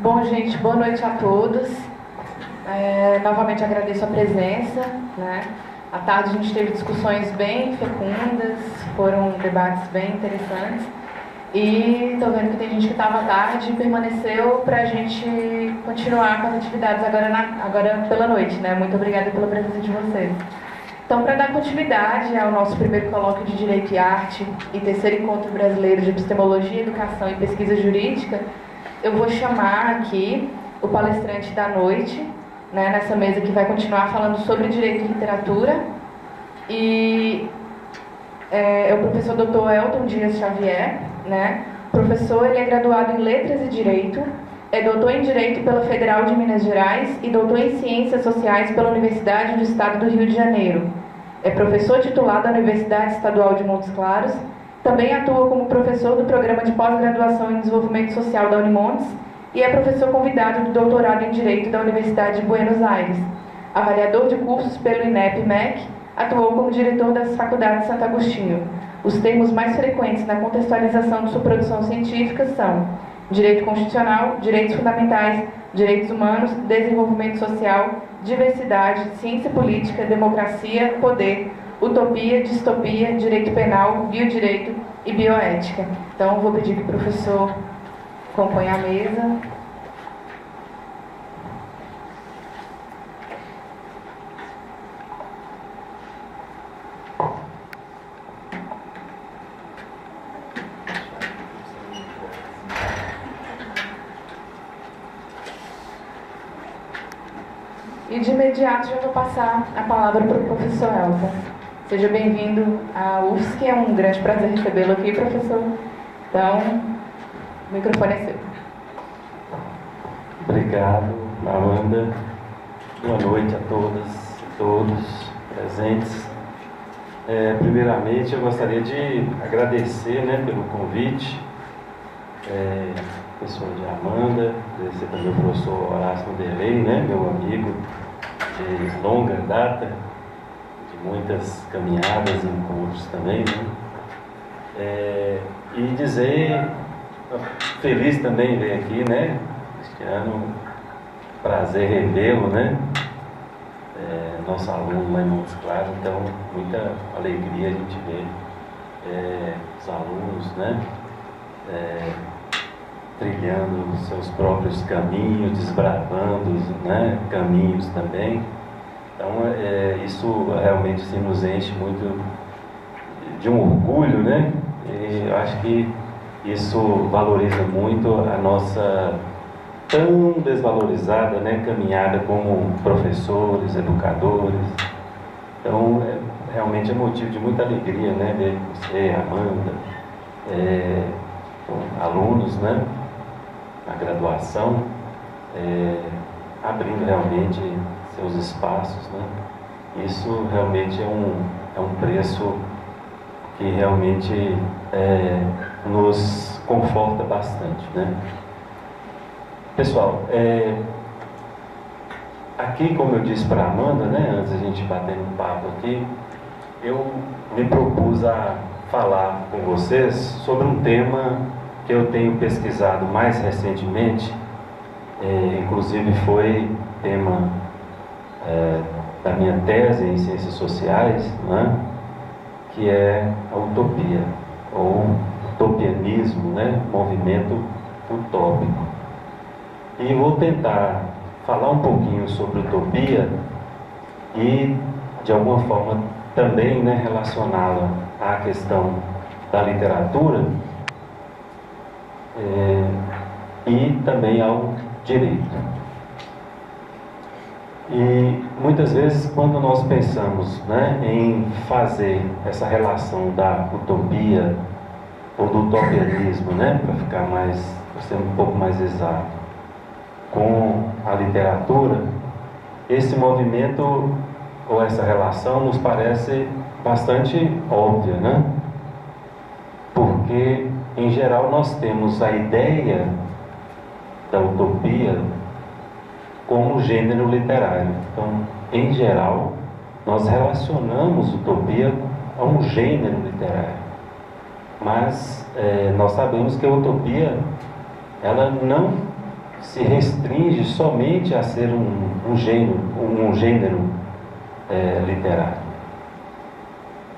Bom, gente, boa noite a todos. Novamente agradeço a presença, né? À tarde a gente teve discussões bem fecundas, foram debates bem interessantes. E estou vendo que tem gente que estava à tarde e permaneceu para a gente continuar com as atividades agora pela noite, né? Muito obrigada pela presença de vocês. Então, para dar continuidade ao nosso primeiro colóquio de Direito e Arte e terceiro encontro brasileiro de Epistemologia, Educação e Pesquisa Jurídica, eu vou chamar aqui o palestrante da noite, né, nessa mesa que vai continuar falando sobre Direito e Literatura. E é o professor Dr. Elton Dias Xavier, né? Professor, ele é graduado em Letras e Direito, é doutor em Direito pela Federal de Minas Gerais e doutor em Ciências Sociais pela Universidade do Estado do Rio de Janeiro. É professor titular da Universidade Estadual de Montes Claros. Também atua como professor do Programa de Pós-Graduação em Desenvolvimento Social da Unimontes e é professor convidado do doutorado em Direito da Universidade de Buenos Aires. Avaliador de cursos pelo INEP-MEC, atuou como diretor das Faculdades de Santo Agostinho. Os termos mais frequentes na contextualização de sua produção científica são Direito Constitucional, Direitos Fundamentais, Direitos Humanos, Desenvolvimento Social, Diversidade, Ciência Política, Democracia, Poder, Utopia, Distopia, Direito Penal, Biodireito e Bioética. Então, vou pedir que o professor acompanhe a mesa. E de imediato já vou passar a palavra para o professor Elton. Seja bem-vindo à UFSC, é um grande prazer recebê-lo aqui, professor. Então, o microfone é seu. Obrigado, Amanda. Boa noite a todas e todos presentes. Primeiramente, eu gostaria de agradecer, pelo convite, pessoa de Amanda, agradecer também ao professor Horácio Vanderlei, meu amigo de longa data, de muitas caminhadas e encontros também, e dizer, feliz também ver aqui, este ano, prazer revê-lo, nosso aluno lá em Montes Claros, então muita alegria a gente ver os alunos, trilhando os seus próprios caminhos, desbravando caminhos também. Então, isso realmente nos enche muito de um orgulho, E eu acho que isso valoriza muito a nossa tão desvalorizada caminhada como professores, educadores. Então, realmente é motivo de muita alegria ver você, Amanda, alunos, na graduação, abrindo realmente seus espaços, Isso realmente é um preço que realmente nos conforta bastante, Pessoal, aqui, como eu disse para a Amanda, antes a gente bater um papo aqui, eu me propus a falar com vocês sobre um tema que eu tenho pesquisado mais recentemente, inclusive foi tema da minha tese em Ciências Sociais, que é a utopia, ou utopianismo, movimento utópico. E vou tentar falar um pouquinho sobre utopia e, de alguma forma, também relacioná-la à questão da literatura, e também ao direito. E muitas vezes, quando nós pensamos em fazer essa relação da utopia ou do utopianismo, para ser um pouco mais exato, com a literatura, esse movimento ou essa relação nos parece bastante óbvia, Porque, em geral, nós temos a ideia da utopia como gênero literário. Então, em geral, nós relacionamos utopia a um gênero literário. Mas nós sabemos que a utopia, ela não se restringe somente a ser um gênero literário.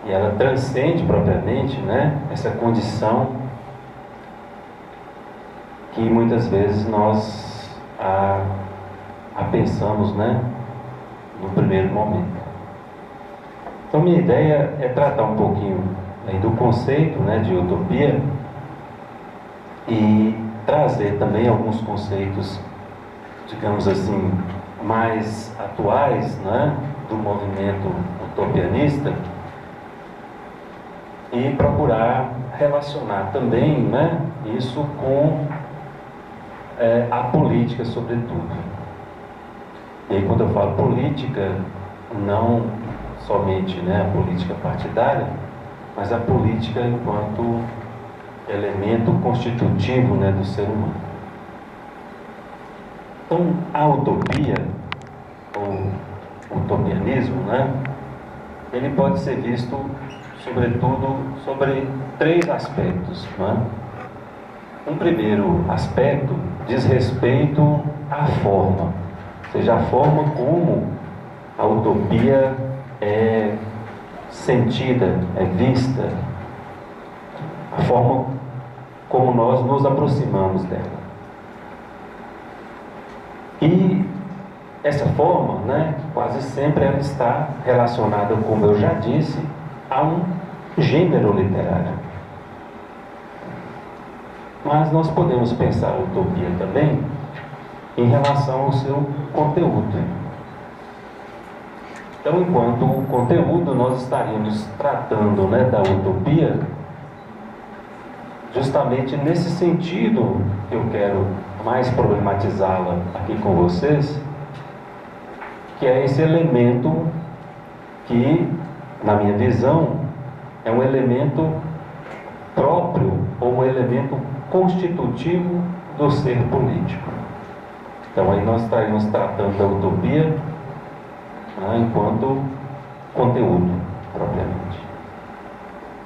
E ela transcende propriamente, né, essa condição que muitas vezes nós a pensamos, né, no primeiro momento. Então, minha ideia é tratar um pouquinho aí do conceito, né, de utopia e trazer também alguns conceitos, digamos assim, mais atuais, né, do movimento utopianista e procurar relacionar também, né, isso com a política, sobretudo. E aí, quando eu falo política, não somente, né, a política partidária, mas a política enquanto elemento constitutivo, né, do ser humano. Então, a utopia, ou utopianismo, né, ele pode ser visto, sobretudo, sobre 3 aspectos. Né? Um primeiro aspecto diz respeito à forma, ou seja, a forma como a utopia é sentida, é vista, a forma como nós nos aproximamos dela. E essa forma, né, quase sempre ela está relacionada, como eu já disse, a um gênero literário. Mas nós podemos pensar a utopia também em relação ao seu conteúdo. Então, enquanto conteúdo, nós estaríamos tratando, né, da utopia justamente nesse sentido que eu quero mais problematizá-la aqui com vocês, que é esse elemento que, na minha visão, é um elemento próprio ou um elemento constitutivo do ser político. Então aí nós estaríamos tratando da utopia, né, enquanto conteúdo propriamente.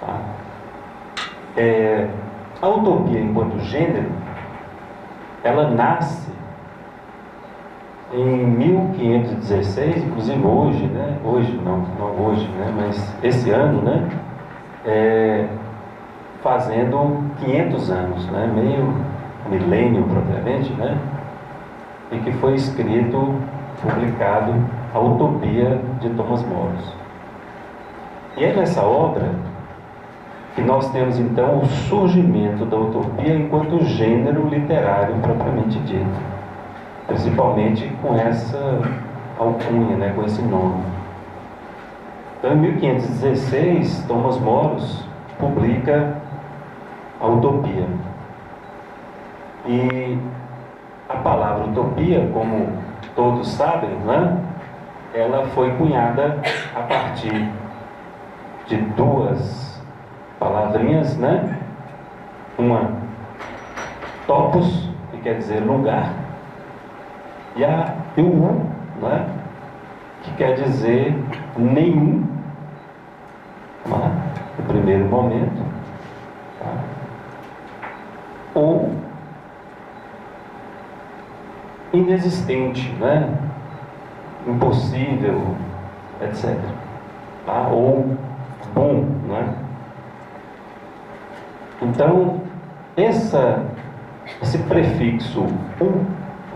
Tá? A utopia enquanto gênero, ela nasce em 1516, inclusive hoje, né? Hoje, não hoje, né? Mas esse ano, né? Fazendo 500 anos, né? Meio milênio propriamente, né? E que foi escrito, publicado, A Utopia de Thomas More. E é nessa obra que nós temos então o surgimento da utopia enquanto gênero literário propriamente dito, principalmente com essa alcunha, né, com esse nome. Então, em 1516, Thomas More publica A Utopia. E a palavra utopia, como todos sabem, né, ela foi cunhada a partir de 2 palavrinhas, né? Uma, topos, que quer dizer lugar, e o u, né? Que quer dizer nenhum, né? No primeiro momento, tá? Ou inexistente, né? Impossível, etc. Tá? Ou bom, né? Então, esse prefixo "um",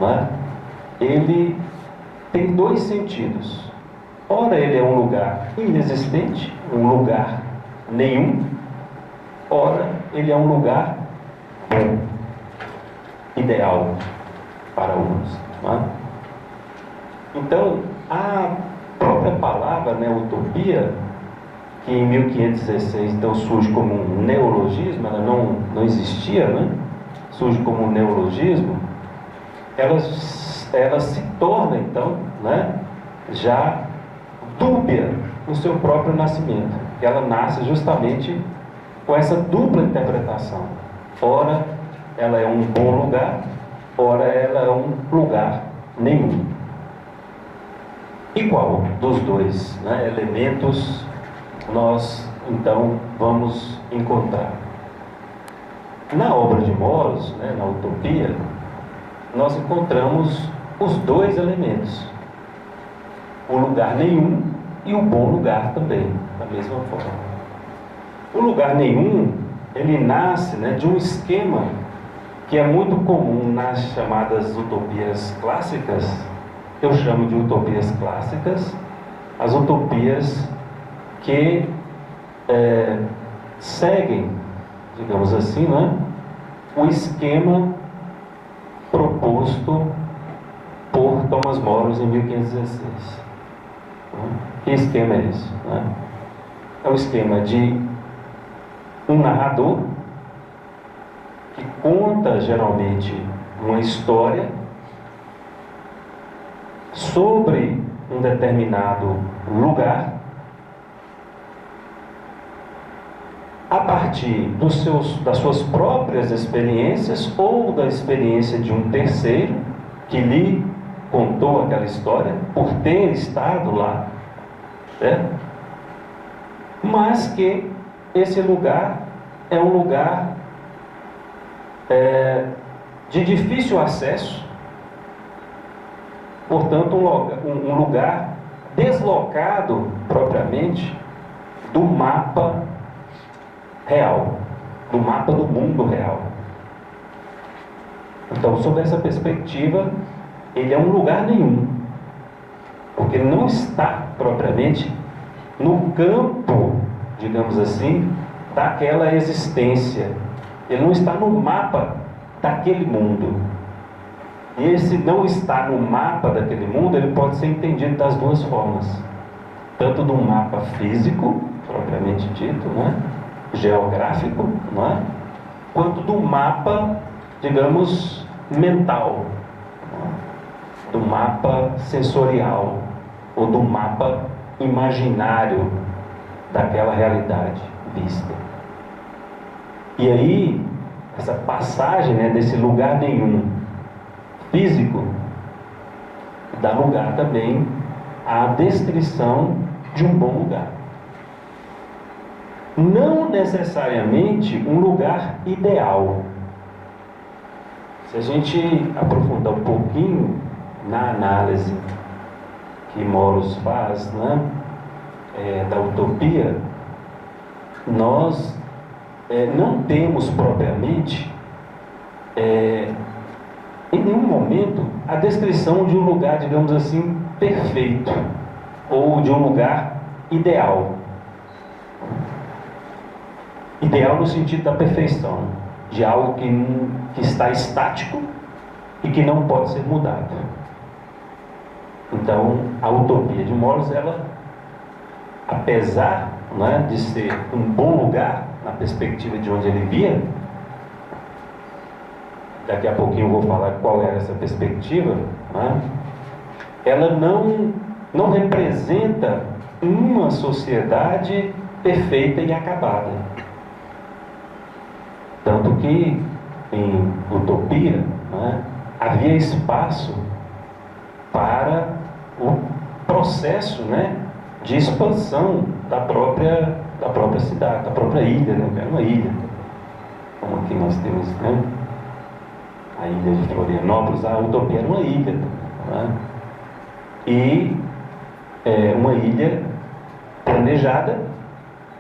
né, ele tem 2 sentidos. Ora, ele é um lugar inexistente, um lugar nenhum. Ora, ele é um lugar bom, ideal para uns. Né? Então, a própria palavra, né, utopia, que em 1516 então surge como um neologismo, ela não existia, né? Surge como um neologismo, ela se torna então, né, já dúbia no seu próprio nascimento. Ela nasce justamente com essa dupla interpretação. Ora, ela é um bom lugar, ora, ela é um lugar nenhum. E qual dos 2, né, elementos nós então vamos encontrar? Na obra de More, né, na Utopia, nós encontramos os dois elementos: o lugar nenhum e o bom lugar também, da mesma forma. O lugar nenhum, ele nasce, né, de um esquema que é muito comum nas chamadas utopias clássicas. Eu chamo de utopias clássicas as utopias que seguem, digamos assim, né, o esquema proposto por Thomas More em 1516. Que esquema é esse? É um esquema de um narrador que conta geralmente uma história sobre um determinado lugar a partir das suas próprias experiências ou da experiência de um terceiro que lhe contou aquela história por ter estado lá, né? Mas que esse lugar é um lugar de difícil acesso, portanto um lugar deslocado propriamente do mapa real, do mapa do mundo real. Então, sob essa perspectiva, ele é um lugar nenhum, porque ele não está propriamente no campo, digamos assim, daquela existência. Ele não está no mapa daquele mundo. E esse não estar no mapa daquele mundo, ele pode ser entendido das duas formas: tanto do mapa físico, propriamente dito, né, geográfico, né, quanto do mapa, digamos, mental, né, do mapa sensorial, ou do mapa imaginário daquela realidade vista. E aí, essa passagem, né, desse lugar nenhum físico dá lugar também à descrição de um bom lugar. Não necessariamente um lugar ideal. Se a gente aprofundar um pouquinho na análise que Moros faz, né, da utopia, nós não temos propriamente em nenhum momento a descrição de um lugar, digamos assim, perfeito, ou de um lugar ideal. Ideal no sentido da perfeição, de algo que está estático e que não pode ser mudado. Então, a utopia de Moros, ela, apesar, né, de ser um bom lugar na perspectiva de onde ele via, daqui a pouquinho eu vou falar qual era essa perspectiva, né, ela não representa uma sociedade perfeita e acabada. Tanto que em utopia, né, havia espaço para o processo, né, de expansão da própria cidade, da própria ilha, né? É uma ilha, como aqui nós temos, né, a ilha de Florianópolis. A utopia era uma ilha, né? E uma ilha planejada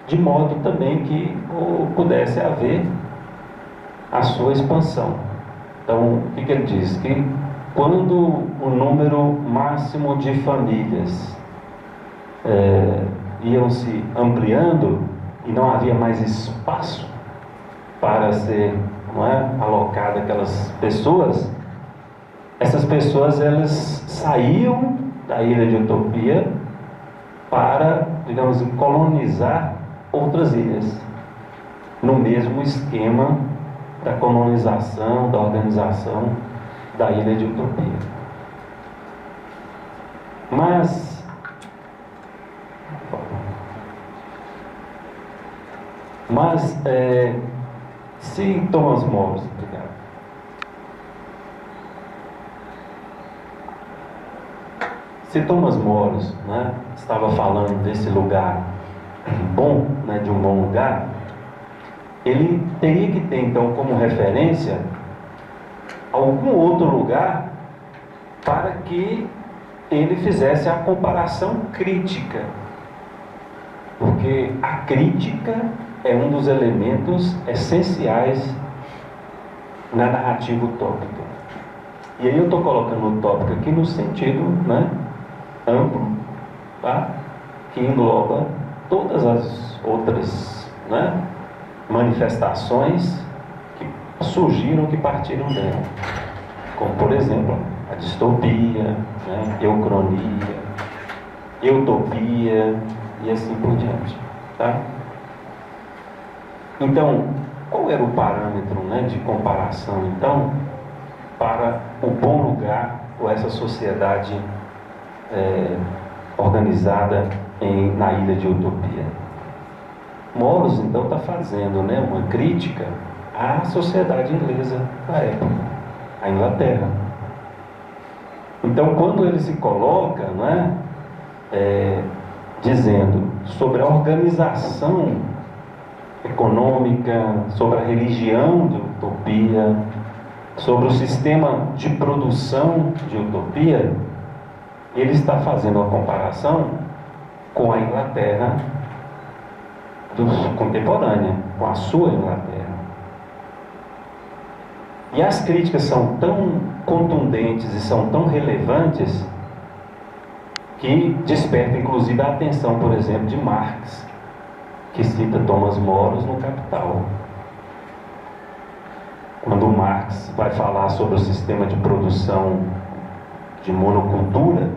de modo também que pudesse haver a sua expansão. Então, o que ele diz? Que quando o número máximo de famílias iam se ampliando e não havia mais espaço para ser, não é, alocado aquelas pessoas, essas pessoas, elas saíam da ilha de utopia para, digamos, colonizar outras ilhas, no mesmo esquema da colonização, da organização da ilha de utopia. Mas se Thomas More, obrigado. Se Thomas More, né, estava falando desse lugar bom, né, de um bom lugar, ele teria que ter então como referência algum outro lugar para que ele fizesse a comparação crítica. Porque a crítica é um dos elementos essenciais na narrativa utópica. E aí eu estou colocando o utópico aqui no sentido, né, amplo, tá? Que engloba todas as outras, né, manifestações que surgiram, que partiram dela. Como, por exemplo, a distopia, né, eucronia, utopia e assim por diante. Tá? Então, qual era o parâmetro, né, de comparação, então, para o bom lugar ou essa sociedade organizada na ilha de Utopia? Moros, então, está fazendo, né, uma crítica à sociedade inglesa da época, a Inglaterra. Então, quando ele se coloca, né, dizendo sobre a organização econômica, sobre a religião de Utopia, sobre o sistema de produção de Utopia, ele está fazendo uma comparação com a Inglaterra contemporânea, com a sua Inglaterra. E as críticas são tão contundentes e são tão relevantes que desperta inclusive a atenção, por exemplo, de Marx, que cita Thomas Moros no Capital. Quando Marx vai falar sobre o sistema de produção de monocultura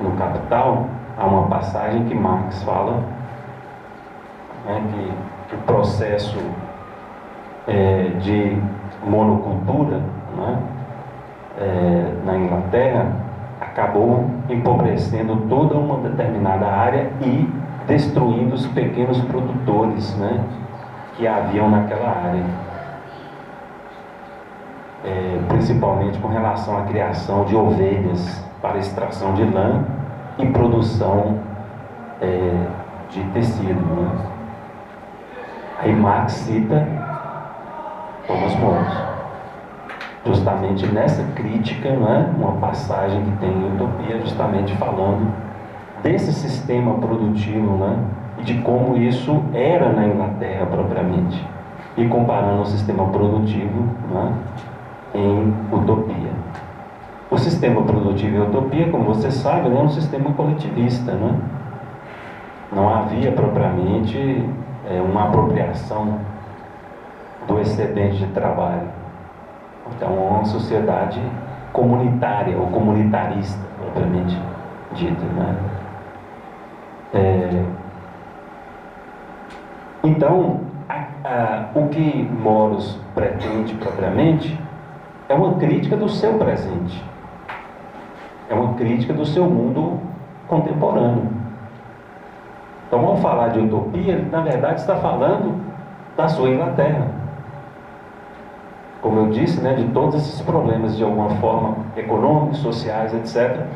no Capital, há uma passagem que Marx fala, né, que o processo de monocultura, né, na Inglaterra acabou empobrecendo toda uma determinada área e destruindo os pequenos produtores, né, que haviam naquela área, principalmente com relação à criação de ovelhas para extração de lã e produção de tecido, né? Aí Marx cita Thomas Moros, justamente nessa crítica, né, uma passagem que tem em Utopia, justamente falando desse sistema produtivo, né, e de como isso era na Inglaterra propriamente, e comparando o sistema produtivo, né, em Utopia. O sistema produtivo em Utopia, como você sabe, é um sistema coletivista, né? Não havia propriamente uma apropriação do excedente de trabalho. Então, é uma sociedade comunitária ou comunitarista, propriamente dita, né? Então, o que Moros pretende propriamente é uma crítica do seu presente, é uma crítica do seu mundo contemporâneo. Então, ao falar de utopia, ele na verdade está falando da sua Inglaterra. Como eu disse, né, de todos esses problemas de alguma forma econômicos, sociais, etc.,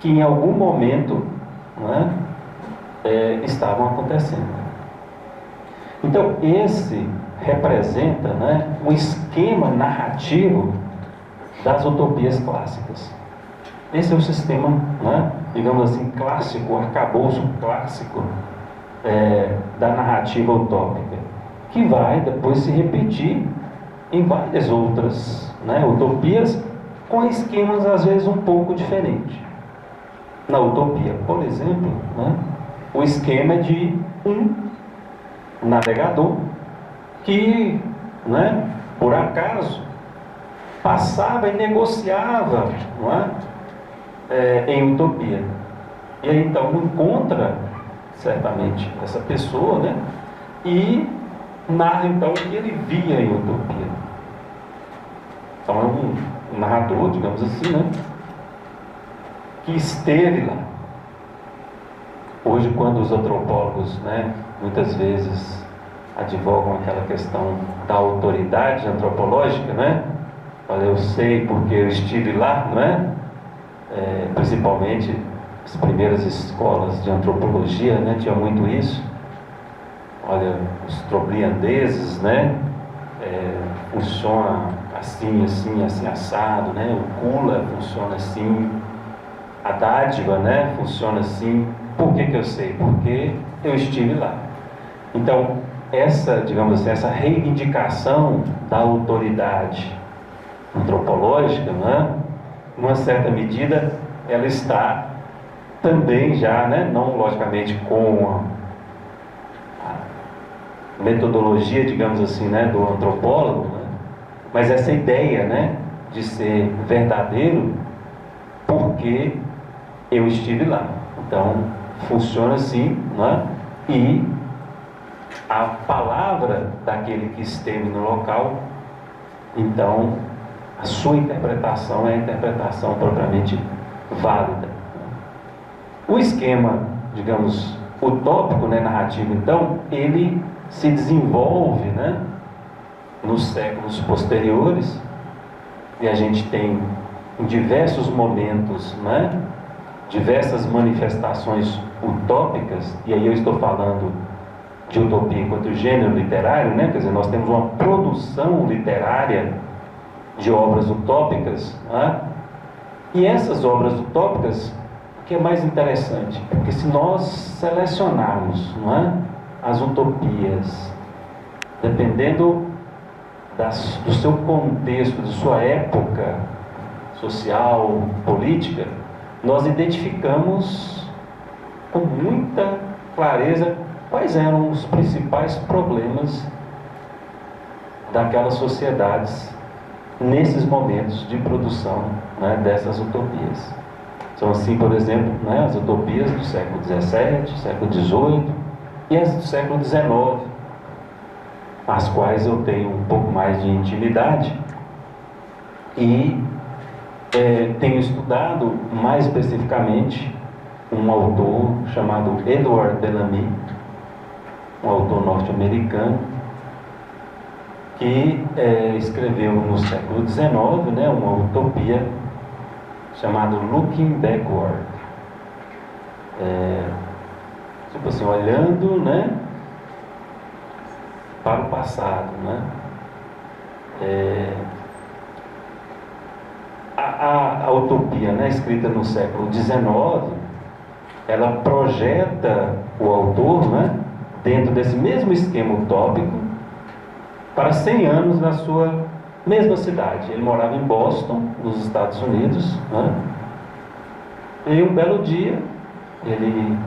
que em algum momento, né, estavam acontecendo. Então, esse representa, né, um esquema narrativo das utopias clássicas. Esse é o sistema, né, digamos assim, clássico, o arcabouço clássico da narrativa utópica, que vai depois se repetir em várias outras, né, utopias, com esquemas às vezes um pouco diferentes. Na utopia, por exemplo, né, o esquema é de um navegador que, né, por acaso, passava e negociava, não é, em utopia. E aí então encontra certamente essa pessoa, né, e narra então o que ele via em utopia. Então é um narrador, digamos assim, né, que esteve lá. Hoje, quando os antropólogos, né, muitas vezes advogam aquela questão da autoridade antropológica, né? Olha, eu sei porque eu estive lá, não é? Principalmente as primeiras escolas de antropologia, né, tinha muito isso. Olha, os trobriandeses, né? Funciona assim, assim, assim, assado, né? O Kula funciona assim, a dádiva, né? Funciona assim. Por que eu sei? Porque eu estive lá. Então, essa, digamos assim, essa reivindicação da autoridade antropológica, né? Numa certa medida, ela está também já, né? Não logicamente com a metodologia, digamos assim, né? Do antropólogo, né? Mas essa ideia, né? De ser verdadeiro porque eu estive lá. Então, funciona assim, né? E a palavra daquele que esteve no local, então, a sua interpretação é a interpretação propriamente válida. O esquema, digamos, utópico, né, narrativo, então, ele se desenvolve, né, nos séculos posteriores, e a gente tem em diversos momentos, né, diversas manifestações utópicas, e aí eu estou falando de utopia enquanto gênero literário, né, quer dizer, nós temos uma produção literária de obras utópicas, né? E essas obras utópicas, o que é mais interessante, porque se nós selecionarmos, não é, as utopias, dependendo do seu contexto, de sua época social, política, nós identificamos com muita clareza quais eram os principais problemas daquelas sociedades nesses momentos de produção, né, dessas utopias. São assim, por exemplo, né, as utopias do século XVII, século XVIII e as do século XIX, as quais eu tenho um pouco mais de intimidade e tenho estudado mais especificamente um autor chamado Edward Bellamy, um autor norte-americano, que escreveu no século XIX, né, uma utopia chamada Looking Backward. Tipo assim, olhando, né, para o passado, né? A utopia, né, escrita no século XIX, ela projeta o autor, né, dentro desse mesmo esquema utópico para 100 anos na sua mesma cidade. Ele morava em Boston, nos Estados Unidos, né? E um belo dia ele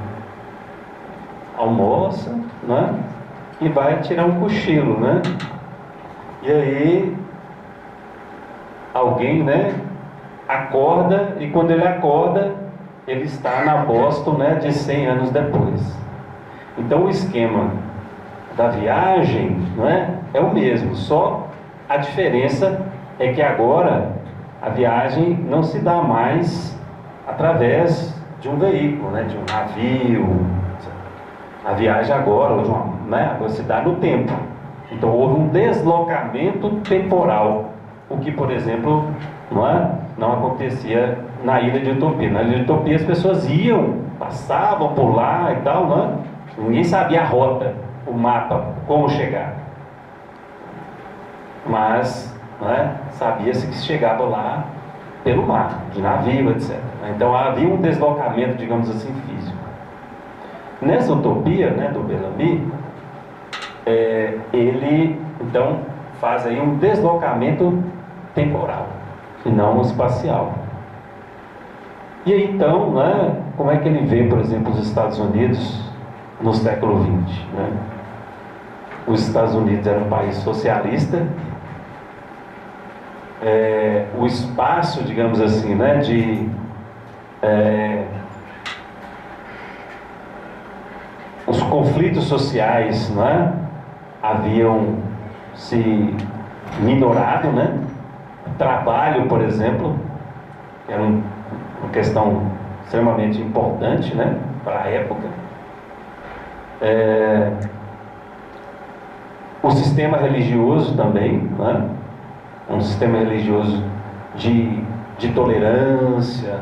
almoça, né, e vai tirar um cochilo, né? E aí alguém, né, acorda, e quando ele acorda, ele está na Boston, né, de 100 anos depois. Então o esquema da viagem, não é o mesmo, só a diferença é que agora a viagem não se dá mais através de um veículo, né, de um navio. A viagem agora, agora se dá no tempo. Então houve um deslocamento temporal, o que, por exemplo, não acontecia na Ilha de Utopia. Na Ilha de Utopia as pessoas iam, passavam por lá e tal, não é? Ninguém sabia a rota, o mapa, como chegar. Mas, não é, sabia-se que se chegava lá pelo mar, de navio, etc. Então havia um deslocamento, digamos assim, físico. Nessa utopia, né, do Bellamy, ele então faz aí um deslocamento temporal e não espacial. E aí então, né, como é que ele vê, por exemplo, os Estados Unidos no século XX, né? Os Estados Unidos era um país socialista, o espaço, digamos assim, né, os conflitos sociais, né, haviam se minorado, né? O trabalho, por exemplo, era uma questão extremamente importante, né, para a época. O sistema religioso também, né? Um sistema religioso de tolerância.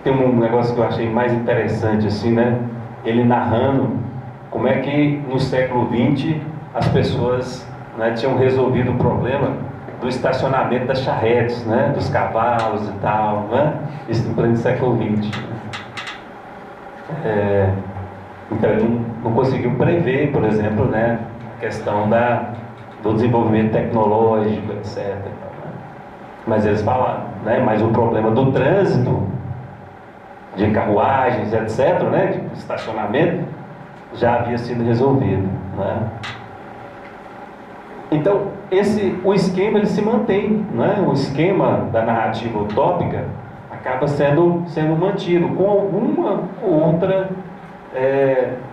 Tem um negócio que eu achei mais interessante, assim, né? Ele narrando como é que no século XX as pessoas, né, tinham resolvido o problema do estacionamento das charretes, né, dos cavalos e tal, né, isso no pleno século XX. Então ele não conseguiu prever, por exemplo, né, a questão do desenvolvimento tecnológico, etc. Mas eles falaram, né, mas o problema do trânsito, de carruagens, etc., né, de estacionamento, já havia sido resolvido, né? Então, o esquema ele se mantém, né? O esquema da narrativa utópica acaba sendo mantido, com alguma outra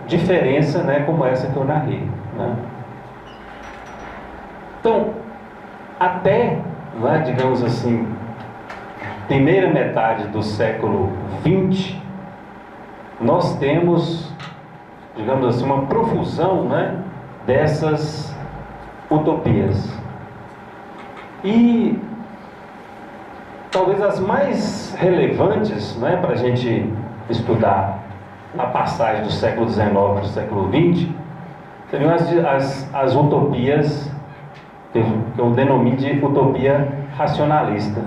diferença, né, como essa que eu narrei, né? Então, até, né, digamos assim, primeira metade do século XX, nós temos, digamos assim, uma profusão, né, dessas utopias. E talvez as mais relevantes, né, para a gente estudar a passagem do século XIX para o século XX, seriam as utopias que eu denomino de utopia racionalista.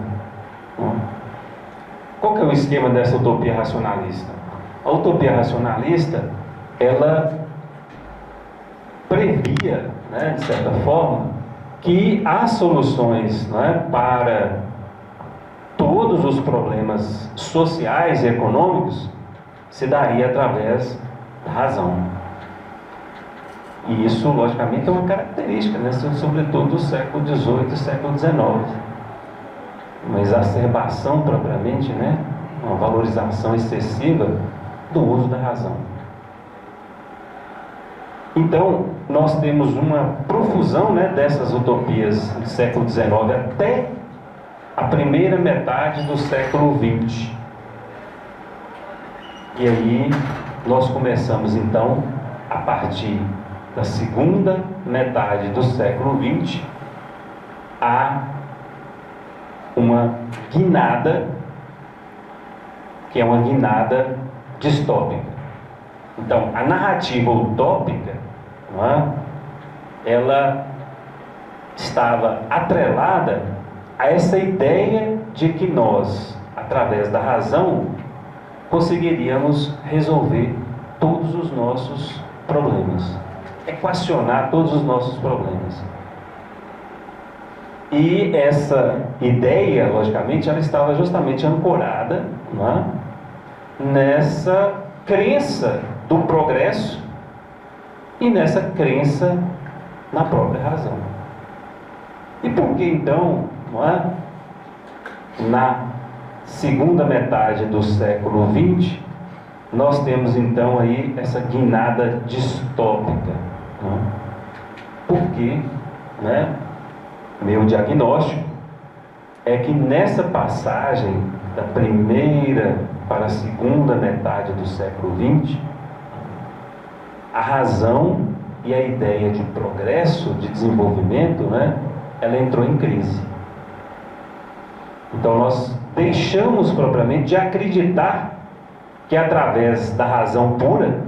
Qual que é o esquema dessa utopia racionalista? A utopia racionalista, ela previa, né, de certa forma, que as soluções, né, para todos os problemas sociais e econômicos se daria através da razão. E isso, logicamente, é uma característica, né, sobretudo do século XVIII e século XIX. Uma exacerbação propriamente, né, uma valorização excessiva do uso da razão. Então, nós temos uma profusão, né, dessas utopias do século XIX até a primeira metade do século XX. E aí, nós começamos, então, a partir da segunda metade do século XX, a uma guinada, que é uma guinada distópica. Então, a narrativa utópica, não é, ela estava atrelada a essa ideia de que nós, através da razão, conseguiríamos resolver todos os nossos problemas, equacionar todos os nossos problemas. E essa ideia, logicamente, ela estava justamente ancorada, não é, nessa crença do progresso e nessa crença na própria razão. E por que então, não é, na segunda metade do século XX, nós temos então aí essa guinada distópica? Não é? Porque, né, meu diagnóstico é que nessa passagem da primeira para a segunda metade do século XX, a razão e a ideia de progresso, de desenvolvimento, né, ela entrou em crise. Então nós deixamos propriamente de acreditar que através da razão pura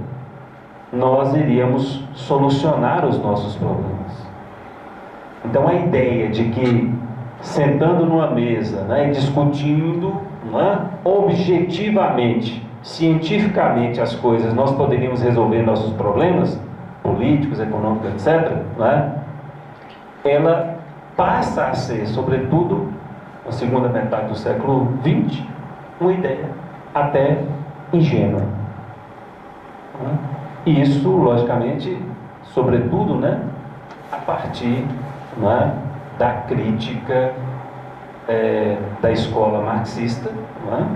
nós iríamos solucionar os nossos problemas. Então a ideia de que sentando numa mesa, né, e discutindo, não é, objetivamente, cientificamente as coisas, nós poderíamos resolver nossos problemas políticos, econômicos, etc., não é? Ela passa a ser, sobretudo na segunda metade do século XX, uma ideia até ingênua. Não é? E isso, logicamente, sobretudo, né, a partir, não é, da crítica da escola marxista, não é?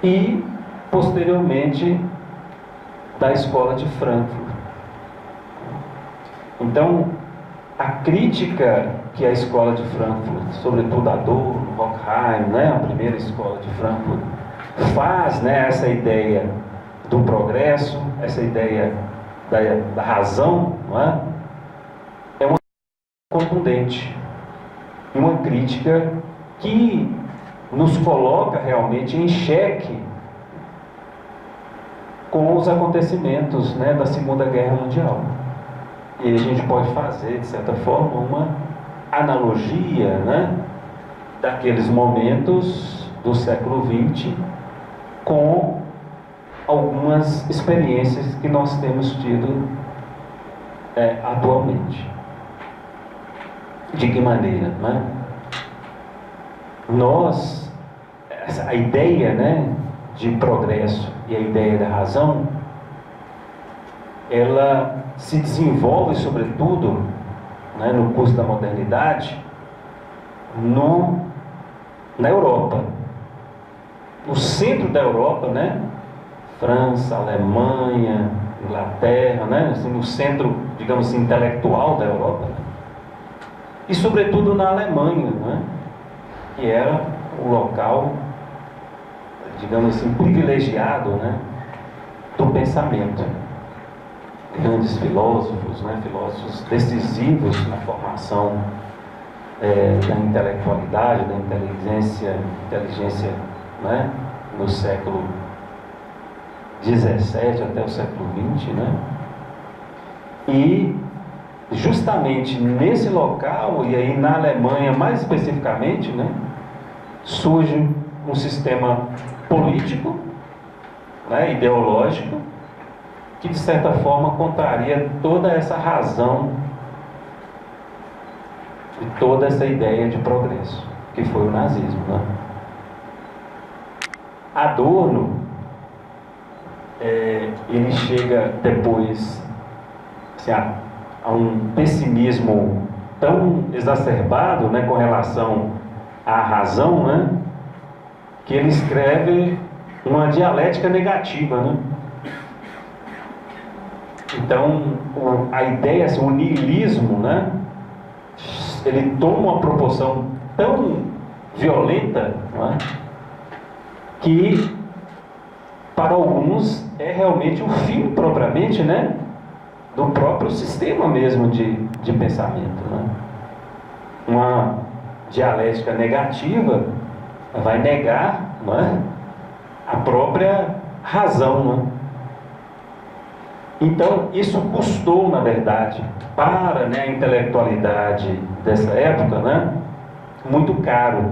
E, posteriormente, da escola de Frankfurt. Então, a crítica que a escola de Frankfurt, sobretudo Adorno, Horkheim, né, a primeira escola de Frankfurt, faz, né, essa ideia do progresso, essa ideia da razão, não é? É uma contundente, uma crítica que nos coloca realmente em xeque com os acontecimentos, né, da Segunda Guerra Mundial. E a gente pode fazer, de certa forma, uma analogia, né, daqueles momentos do século XX com algumas experiências que nós temos tido atualmente. De que maneira, né? A ideia, né, de progresso e a ideia da razão, ela se desenvolve, sobretudo, né, no curso da modernidade, na Europa. No centro da Europa, né? França, Alemanha, Inglaterra, né? Assim, no centro, digamos assim, intelectual da Europa. E, sobretudo, na Alemanha, né? Que era o local, digamos assim, privilegiado, né, do pensamento. Grandes filósofos, né, filósofos decisivos na formação da intelectualidade, da inteligência, né, no século XVII até o século XX, né? E justamente nesse local, e aí na Alemanha mais especificamente, né, surge um sistema político, né, ideológico, que de certa forma contraria toda essa razão e toda essa ideia de progresso, que foi o nazismo, né? Adorno, ele chega depois assim, a um pessimismo tão exacerbado, né, com relação à razão, né, que ele escreve uma dialética negativa, né? Então, a ideia, assim, o niilismo, né, ele toma uma proporção tão violenta, não é, que para alguns é realmente o fim propriamente, né, do próprio sistema mesmo de pensamento, né? Uma dialética negativa vai negar, não é, a própria razão, não é? Então, isso custou, na verdade, para, né, a intelectualidade dessa época, né, muito caro.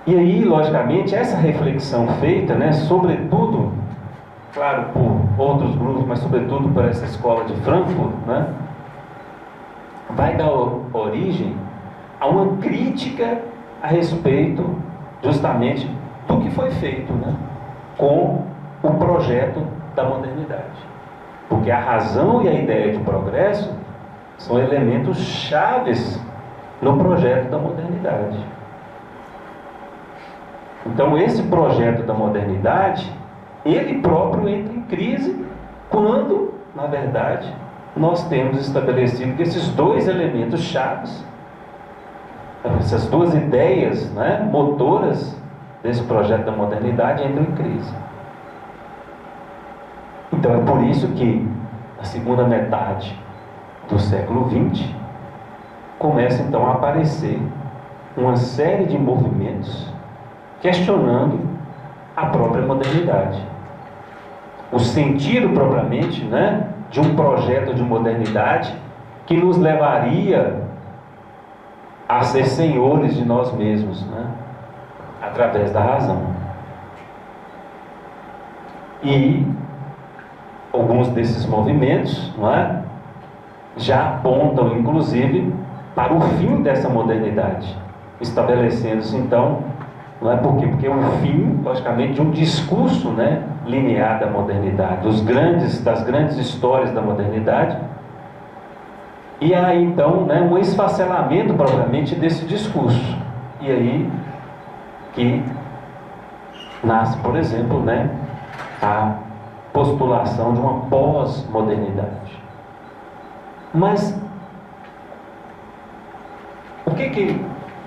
E aí, logicamente, essa reflexão feita, né, sobretudo, claro, por outros grupos, mas sobretudo por essa escola de Frankfurt, né, vai dar origem a uma crítica a respeito, justamente, do que foi feito, né, com o projeto da modernidade. Porque a razão e a ideia de progresso são elementos chaves no projeto da modernidade. Então, esse projeto da modernidade, ele próprio entra em crise quando, na verdade, nós temos estabelecido que esses dois elementos chaves, essas duas ideias, né, motoras desse projeto da modernidade entram em crise. Então é por isso que na segunda metade do século XX começa então a aparecer uma série de movimentos questionando a própria modernidade. O sentido propriamente, né, de um projeto de modernidade que nos levaria a ser senhores de nós mesmos, né, através da razão. E alguns desses movimentos, não é, já apontam, inclusive, para o fim dessa modernidade, estabelecendo-se, então, não é por quê? Porque é um fim, logicamente, de um discurso, né, linear da modernidade, das grandes histórias da modernidade, e aí, então, né, um esfacelamento, propriamente, desse discurso. E aí que nasce, por exemplo, né, a postulação de uma pós-modernidade. Mas o que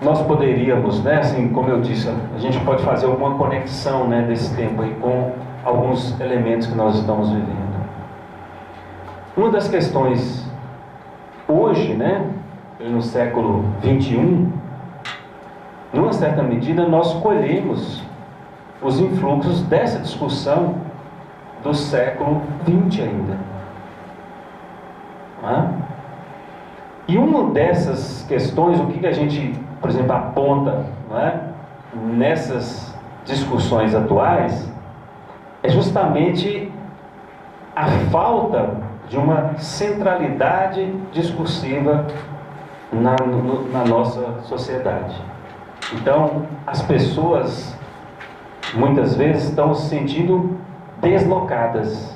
nós poderíamos, né, assim, como eu disse, a gente pode fazer alguma conexão, né, desse tempo aí com alguns elementos que nós estamos vivendo. Uma das questões hoje, né, no século XXI, numa certa medida nós colhemos os influxos dessa discussão do século XX ainda. Não é? E uma dessas questões, o que a gente, por exemplo, aponta, não é, nessas discussões atuais, é justamente a falta de uma centralidade discursiva na nossa sociedade. Então, as pessoas muitas vezes estão se sentindo deslocadas.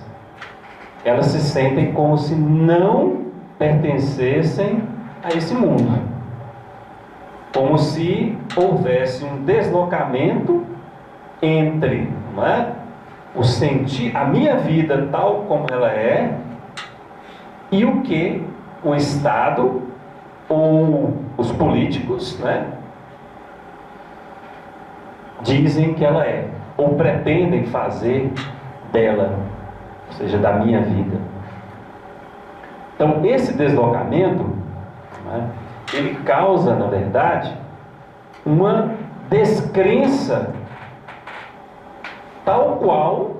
Elas se sentem como se não pertencessem a esse mundo. Como se houvesse um deslocamento entre, não é, o sentir, a minha vida tal como ela é, e o que o Estado ou os políticos, né, dizem que ela é, ou pretendem fazer dela, ou seja, da minha vida. Então, esse deslocamento, né, ele causa, na verdade, uma descrença tal qual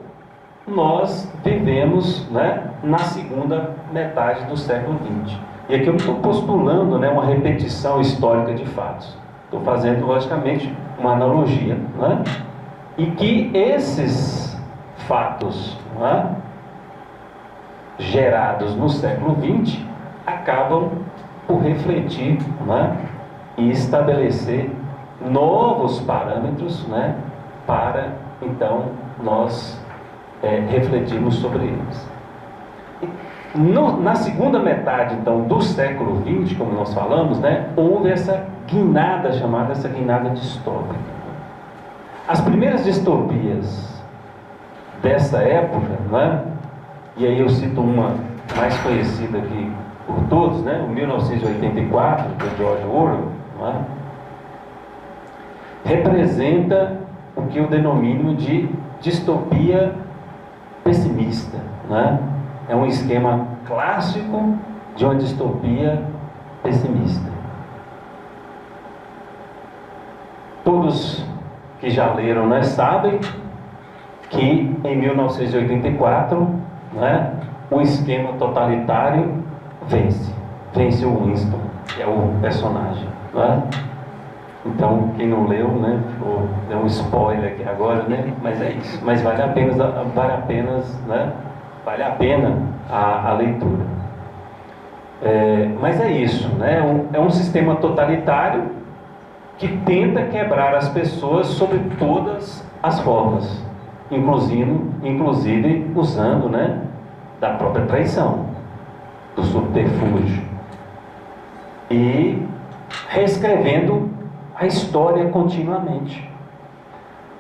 nós vivemos, né, na segunda metade do século XX. E aqui eu estou postulando, né, uma repetição histórica de fatos. Estou fazendo, logicamente, uma analogia, né, e que esses fatos, né, gerados no século XX acabam por refletir, né, e estabelecer novos parâmetros, né, para então nós refletirmos sobre eles. Na segunda metade então do século XX, como nós falamos, né, houve essa guinada, chamada essa guinada distópica. As primeiras distopias dessa época, né, e aí eu cito uma mais conhecida aqui por todos, né, o 1984, do George Orwell, né, representa o que eu denomino de distopia pessimista, né? É um esquema clássico de uma distopia pessimista. Todos que já leram, né, sabem que em 1984, né, o esquema totalitário vence o Winston, que é o personagem, né? Então, quem não leu, né, deu um spoiler aqui agora, né, mas é isso. Mas vale a pena a leitura. Mas é isso, né, é um sistema totalitário que tenta quebrar as pessoas sob todas as formas, inclusive usando, né, da própria traição, do subterfúgio, e reescrevendo a história continuamente.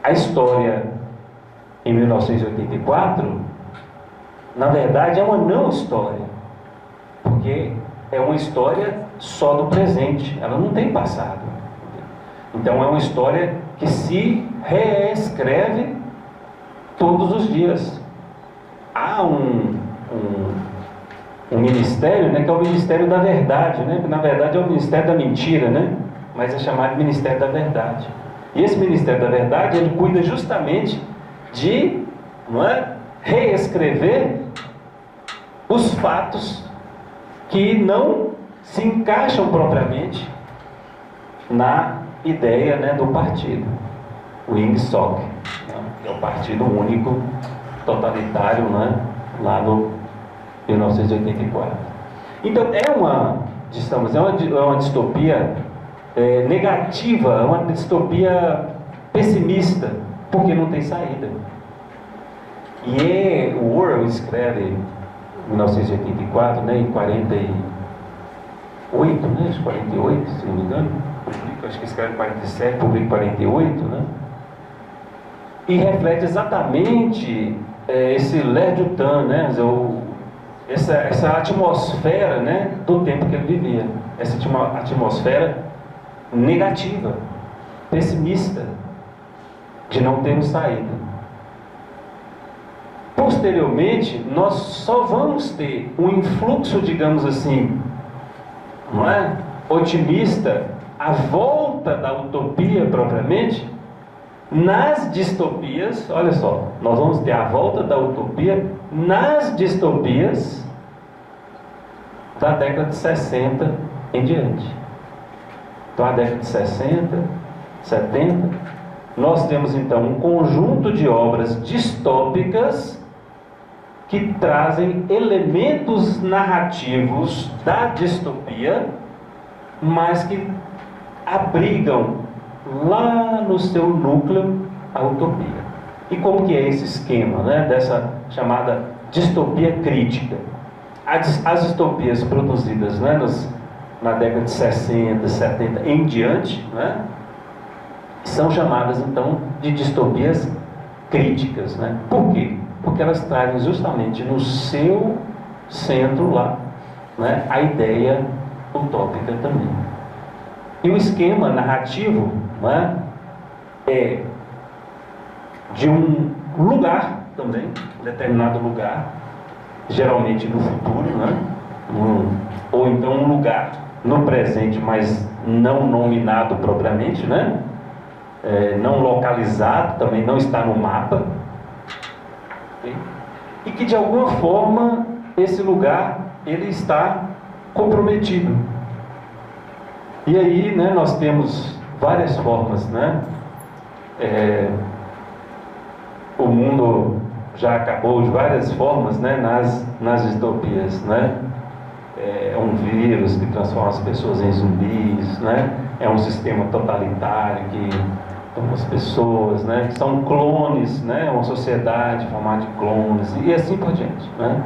A história em 1984, na verdade, é uma não história, porque é uma história só do presente, ela não tem passado. Então é uma história que se reescreve todos os dias. Há um ministério, né, que é o Ministério da Verdade, né, que na verdade é o Ministério da Mentira, né, mas é chamado Ministério da Verdade. E esse Ministério da Verdade, ele cuida justamente de, não é, reescrever os fatos que não se encaixam propriamente na ideia, né, do partido, o INGSOC, né, que é o partido único totalitário, né, lá no 1984. Então é uma distopia negativa, é uma distopia pessimista, porque não tem saída. E o Orwell escreve em 1984, né, em 48, né, 48, se não me engano, acho que escreve em 47, publica em 48, né, e reflete exatamente esse l'air du temps, né, essa atmosfera, né, do tempo que ele vivia, essa atmosfera negativa, pessimista, de não termos saída. Posteriormente, nós só vamos ter um influxo, digamos assim, não é, otimista, a volta da utopia propriamente, nas distopias. Olha só, nós vamos ter a volta da utopia nas distopias da década de 60 em diante. Então, a década de 60, 70, nós temos então um conjunto de obras distópicas que trazem elementos narrativos da distopia, mas que abrigam lá no seu núcleo a utopia. E como que é esse esquema, né, dessa chamada distopia crítica? As distopias produzidas, né, na década de 60, 70 em diante, né, são chamadas então de distopias críticas, né? Por quê? Porque elas trazem justamente no seu centro lá, né, a ideia utópica também. E o esquema narrativo, né, é de um lugar também, um determinado lugar, geralmente no futuro, né, ou então um lugar no presente, mas não nominado propriamente, né, não localizado, também não está no mapa, okay? E que de alguma forma esse lugar ele está comprometido. E aí, né, nós temos várias formas, né? O mundo já acabou de várias formas, né, nas distopias, né? É um vírus que transforma as pessoas em zumbis, né? É um sistema totalitário que toma as pessoas, né? Que são clones, né? Uma sociedade formada de clones e assim por diante, né?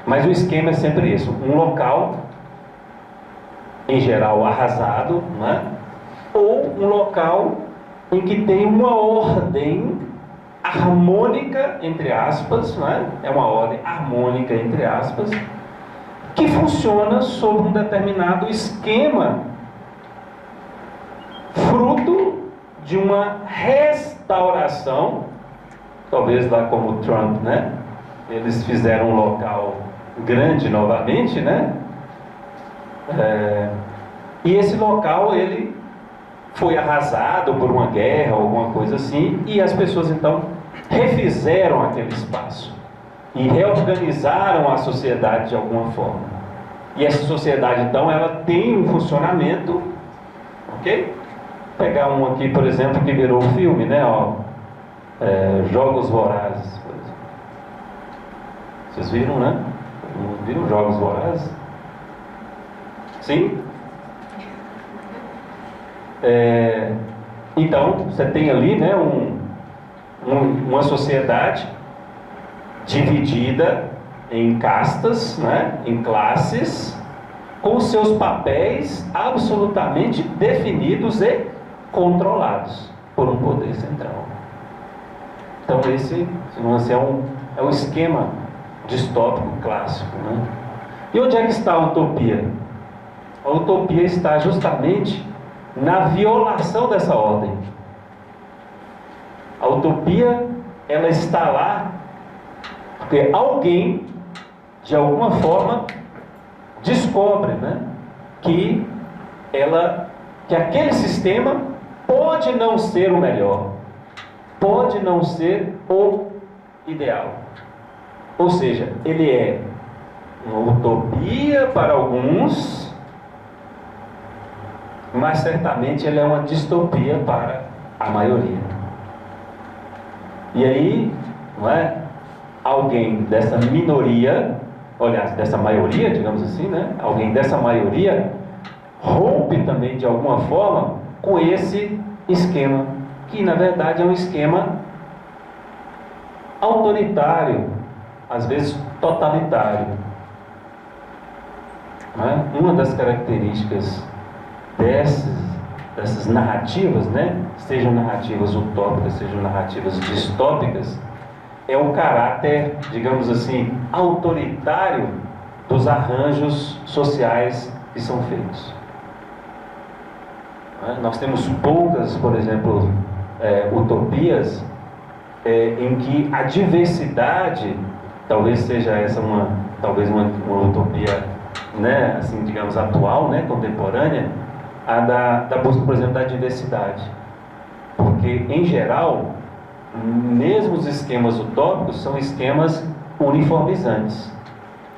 Mas o esquema é sempre isso: um local, em geral arrasado, né? Ou um local em que tem uma ordem harmônica, entre aspas, né? É uma ordem harmônica, entre aspas, que funciona sob um determinado esquema, fruto de uma restauração, talvez lá como Trump, né? Eles fizeram um local grande novamente, né? E esse local, ele foi arrasado por uma guerra, alguma coisa assim, e as pessoas então refizeram aquele espaço e reorganizaram a sociedade de alguma forma. E essa sociedade então ela tem um funcionamento, ok? Vou pegar um aqui, por exemplo, que virou filme, né? Jogos Vorazes, por exemplo. Vocês viram, né? Viram Jogos Vorazes? Sim? Então, você tem ali, né, uma sociedade dividida em castas, né, em classes, com seus papéis absolutamente definidos e controlados por um poder central. Então, esse é um esquema distópico clássico, né? E onde é que está a utopia? A utopia está justamente na violação dessa ordem. A utopia, ela está lá porque alguém, de alguma forma, descobre, né, que aquele sistema pode não ser o melhor, pode não ser o ideal. Ou seja, ele é uma utopia para alguns, mas certamente ele é uma distopia para a maioria. E aí, não é? Alguém dessa minoria, aliás, dessa maioria, digamos assim, né? Alguém dessa maioria rompe também de alguma forma com esse esquema, que na verdade é um esquema autoritário, às vezes totalitário. Não é? Uma das características dessas narrativas, né, sejam narrativas utópicas, sejam narrativas distópicas, é o caráter, digamos assim, autoritário dos arranjos sociais que são feitos. Nós temos poucas, por exemplo, utopias em que a diversidade, talvez seja essa uma utopia, né, assim, digamos, atual, né, contemporânea, a da busca, por exemplo, da diversidade. Porque, em geral, mesmo os esquemas utópicos são esquemas uniformizantes.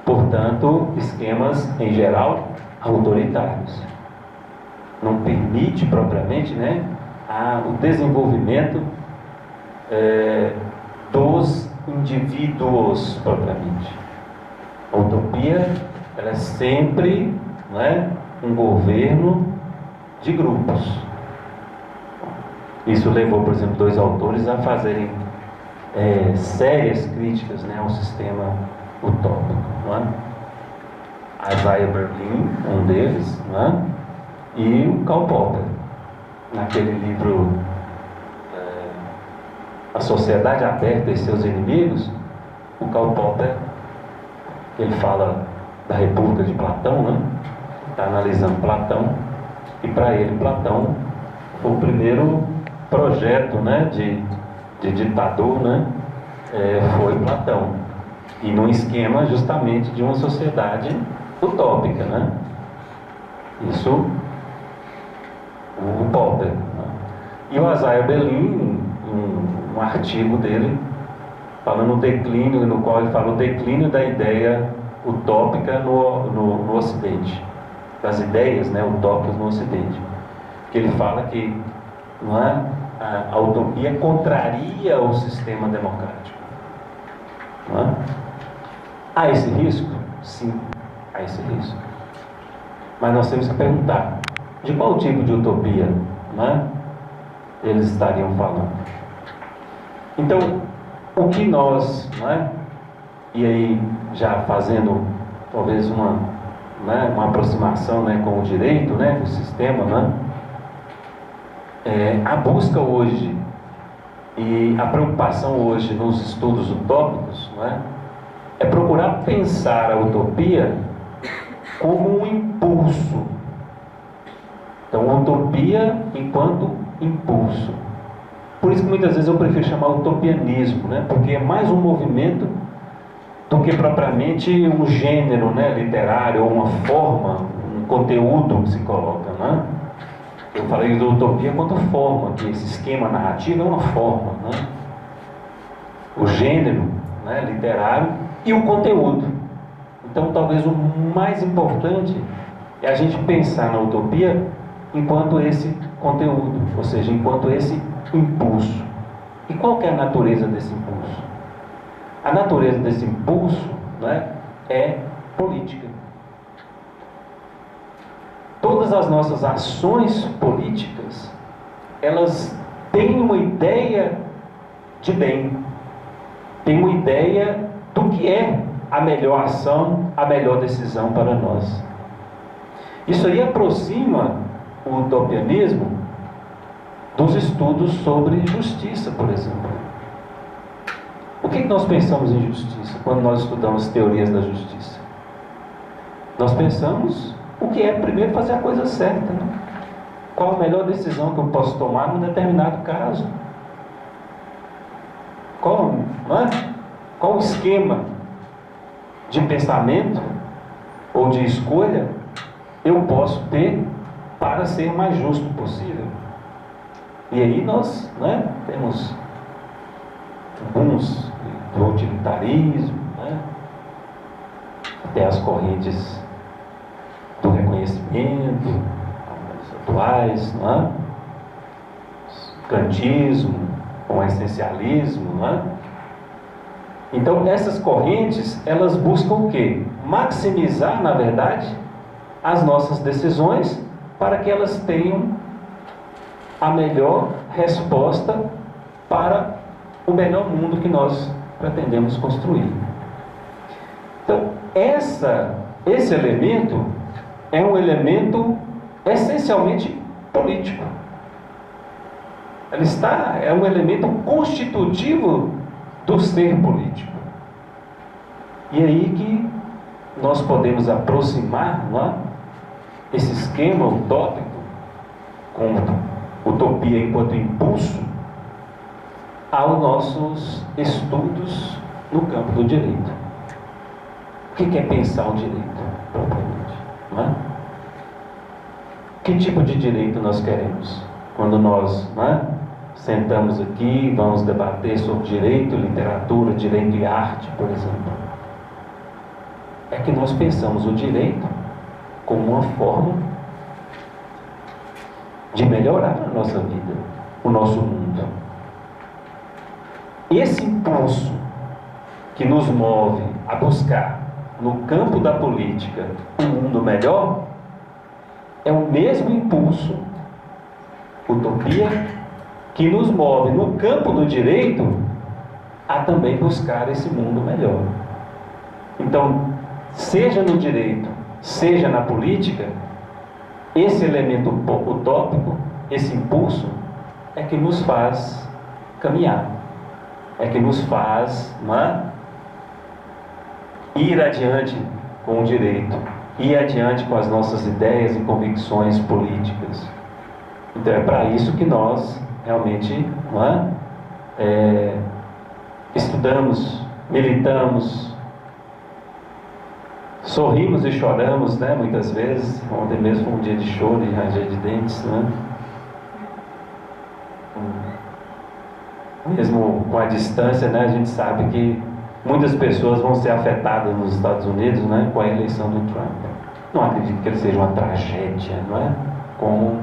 Portanto, esquemas, em geral, autoritários. Não permite propriamente, né, o desenvolvimento dos indivíduos propriamente. A utopia, ela é sempre, né, um governo de grupos. Isso levou, por exemplo, dois autores a fazerem sérias críticas, né, ao sistema utópico. Não é? Isaiah Berlin, um deles, não é? E o Karl Popper, naquele livro A Sociedade Aberta e Seus Inimigos. O Karl Popper, ele fala da República de Platão, né? Está analisando Platão, e para ele Platão foi o primeiro projeto, né, de ditador, né, foi Platão, e num esquema justamente de uma sociedade utópica, né? Isso o Popper, né? E o Isaiah Berlin, um artigo dele falando o declínio, no qual ele fala o declínio da ideia utópica no Ocidente, das ideias, né, utópicas no Ocidente, que ele fala que, não é, a utopia contraria o sistema democrático. Não é? Há esse risco? Sim, há esse risco. Mas nós temos que perguntar, de qual tipo de utopia, não é, eles estariam falando? Então, o que nós, não é, e aí já fazendo talvez uma aproximação, né, com o direito, né, do sistema, né, a busca hoje e a preocupação hoje nos estudos utópicos, né, é procurar pensar a utopia como um impulso. Então, a utopia enquanto impulso. Por isso que muitas vezes eu prefiro chamar utopianismo, né, porque é mais um movimento do que propriamente um gênero, né, literário, ou uma forma, um conteúdo que se coloca, né? Eu falei da utopia quanto forma, que esse esquema narrativo é uma forma, né? O gênero, né, literário, e o conteúdo. Então, talvez o mais importante é a gente pensar na utopia enquanto esse conteúdo, ou seja, enquanto esse impulso. E qual que é a natureza desse impulso? A natureza desse impulso, né, é política. Todas as nossas ações políticas, elas têm uma ideia de bem, têm uma ideia do que é a melhor ação, a melhor decisão para nós. Isso aí aproxima o utopianismo dos estudos sobre justiça, por exemplo. O que nós pensamos em justiça quando nós estudamos teorias da justiça? Nós pensamos o que é primeiro fazer a coisa certa, né? Qual a melhor decisão que eu posso tomar num determinado caso? Qual o esquema de pensamento ou de escolha eu posso ter para ser o mais justo possível? E aí nós, né, temos alguns do utilitarismo, né, até as correntes do reconhecimento, as atuais, né, kantismo, com o essencialismo, né? Então essas correntes, elas buscam o quê? Maximizar, na verdade, as nossas decisões para que elas tenham a melhor resposta para o melhor mundo que nós pretendemos construir. Então, esse elemento é um elemento essencialmente político. É um elemento constitutivo do ser político. E é aí que nós podemos aproximar, não é, esse esquema utópico, com utopia enquanto impulso, aos nossos estudos no campo do direito. O que é pensar o direito, propriamente? Não é? Que tipo de direito nós queremos? Quando nós, não é, sentamos aqui, vamos debater sobre direito, literatura, direito e arte, por exemplo. é que nós pensamos o direito como uma forma de melhorar a nossa vida, o nosso mundo. Esse impulso que nos move a buscar no campo da política um mundo melhor é o mesmo impulso, utopia, que nos move no campo do direito a também buscar esse mundo melhor. Então, seja no direito, seja na política, esse elemento utópico, esse impulso, é que nos faz caminhar, é que nos faz ir adiante com o direito, ir adiante com as nossas ideias e convicções políticas. Então é para isso que nós realmente estudamos, militamos, sorrimos e choramos, né, muitas vezes. Ontem mesmo foi um dia de choro e ranger de dentes, né? Mesmo com a distância, né, a gente sabe que muitas pessoas vão ser afetadas nos Estados Unidos, né, com a eleição do Trump. Não acredito que ele seja uma tragédia, não é? Como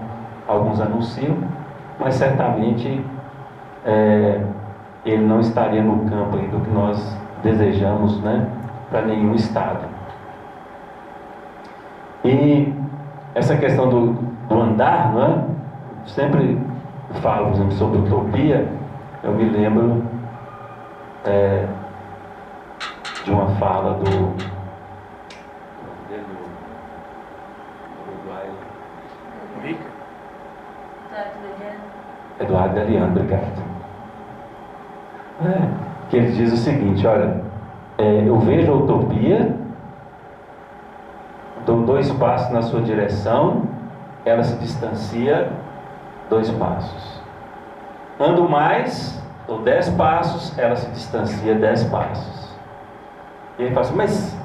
alguns anunciam, mas certamente ele não estaria no campo aí do que nós desejamos, né, para nenhum estado. E essa questão do andar, não é? Sempre falo, por exemplo, sobre utopia. Eu me lembro de uma fala do Uruguai. Eduardo Galeano, obrigado. Que ele diz o seguinte: olha, eu vejo a utopia, dou 2 passos na sua direção, ela se distancia 2 passos. Ando mais, dou 10 passos, ela se distancia 10 passos. E ele fala assim, mas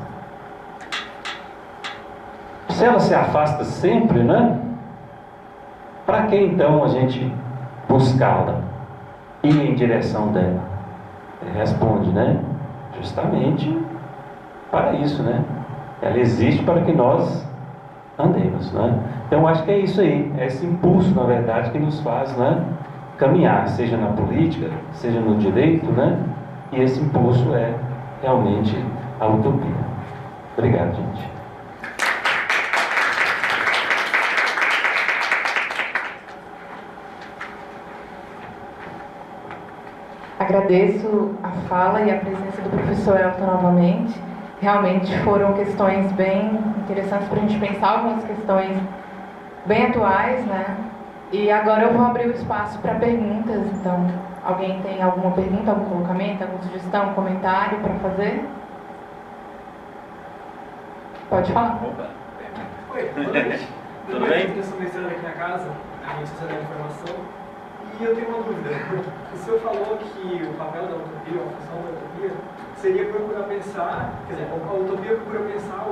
se ela se afasta sempre, né? Para que então a gente buscá-la? Ir em direção dela? Ele responde, né? Justamente para isso, né? Ela existe para que nós andemos, né? Então acho que é isso aí, é esse impulso, na verdade, que nos faz, né, caminhar, seja na política, seja no direito, né? E esse impulso é realmente a utopia. Obrigado, gente. Agradeço a fala e a presença do professor Elton novamente. Realmente foram questões bem interessantes para a gente pensar, algumas questões bem atuais, né? E agora eu vou abrir o espaço para perguntas. Então, alguém tem alguma pergunta, algum colocamento, alguma sugestão, comentário para fazer? Pode falar. Oi, boa noite. Tudo bem? Eu sou mestrando aqui na casa, a gente está da informação, e eu tenho uma dúvida. O senhor falou que o papel da utopia, a função da utopia, seria procurar pensar, quer dizer, a utopia procura pensar,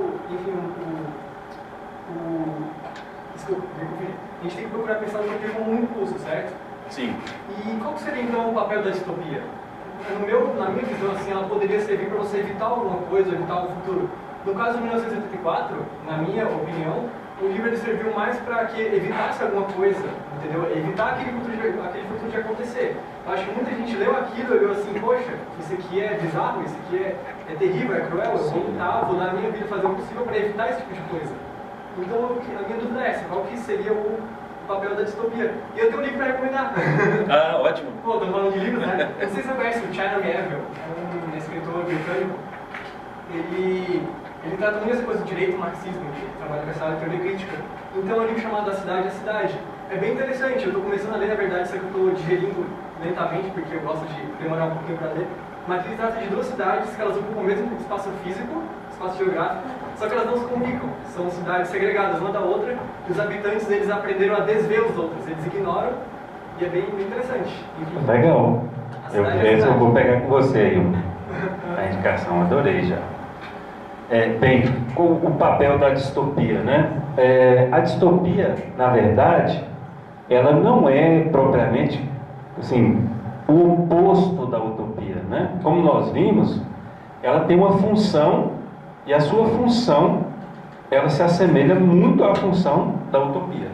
desculpa, a gente tem que procurar pensar a utopia como um impulso, certo? Sim. E qual seria então o papel da distopia? Na minha visão, assim, ela poderia servir para você evitar alguma coisa, evitar o futuro. No caso de 1984, na minha opinião, o livro ele serviu mais para que evitasse alguma coisa, entendeu? Evitar aquele futuro de acontecer. Eu acho que muita gente leu aquilo e olhou assim, poxa, isso aqui é bizarro, isso aqui é terrível, é cruel, eu vou na minha vida fazer o possível para evitar esse tipo de coisa. Então, a minha dúvida é essa, qual que seria o papel da distopia? E eu tenho um livro para recomendar. Ah, ótimo. Pô, estamos falando de livros, né? Eu não sei se você conhece o China Miéville, é um escritor britânico. Ele trata muito essa coisa do direito marxismo, que trabalha com essa área de teoria crítica. Então, é um livro chamado A Cidade é a Cidade. É bem interessante, eu estou começando a ler, na verdade, só que eu estou digerindo lentamente, porque eu gosto de demorar um pouquinho para ler. Mas ele trata de 2 cidades que elas ocupam o mesmo espaço físico, espaço geográfico, só que elas não se comunicam. São cidades segregadas uma da outra, e os habitantes deles aprenderam a desver os outros. Eles ignoram, e é bem interessante. Enfim, Legal. Eu vou pegar com você aí a indicação, adorei já. Bem, o papel da distopia, né? A distopia, na verdade, ela não é propriamente, assim, o oposto da utopia, né? Como nós vimos, ela tem uma função E a sua função, ela se assemelha muito à função da utopia.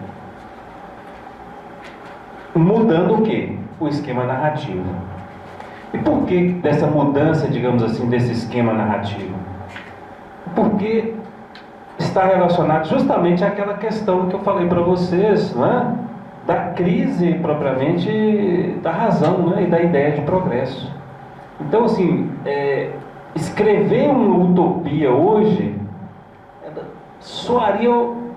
Mudando o quê? O esquema narrativo. E por que dessa mudança, digamos assim, desse esquema narrativo? Porque está relacionado justamente àquela questão que eu falei para vocês, não é? Da crise propriamente da razão, né? E da ideia de progresso. Então, assim, escrever uma utopia hoje soaria,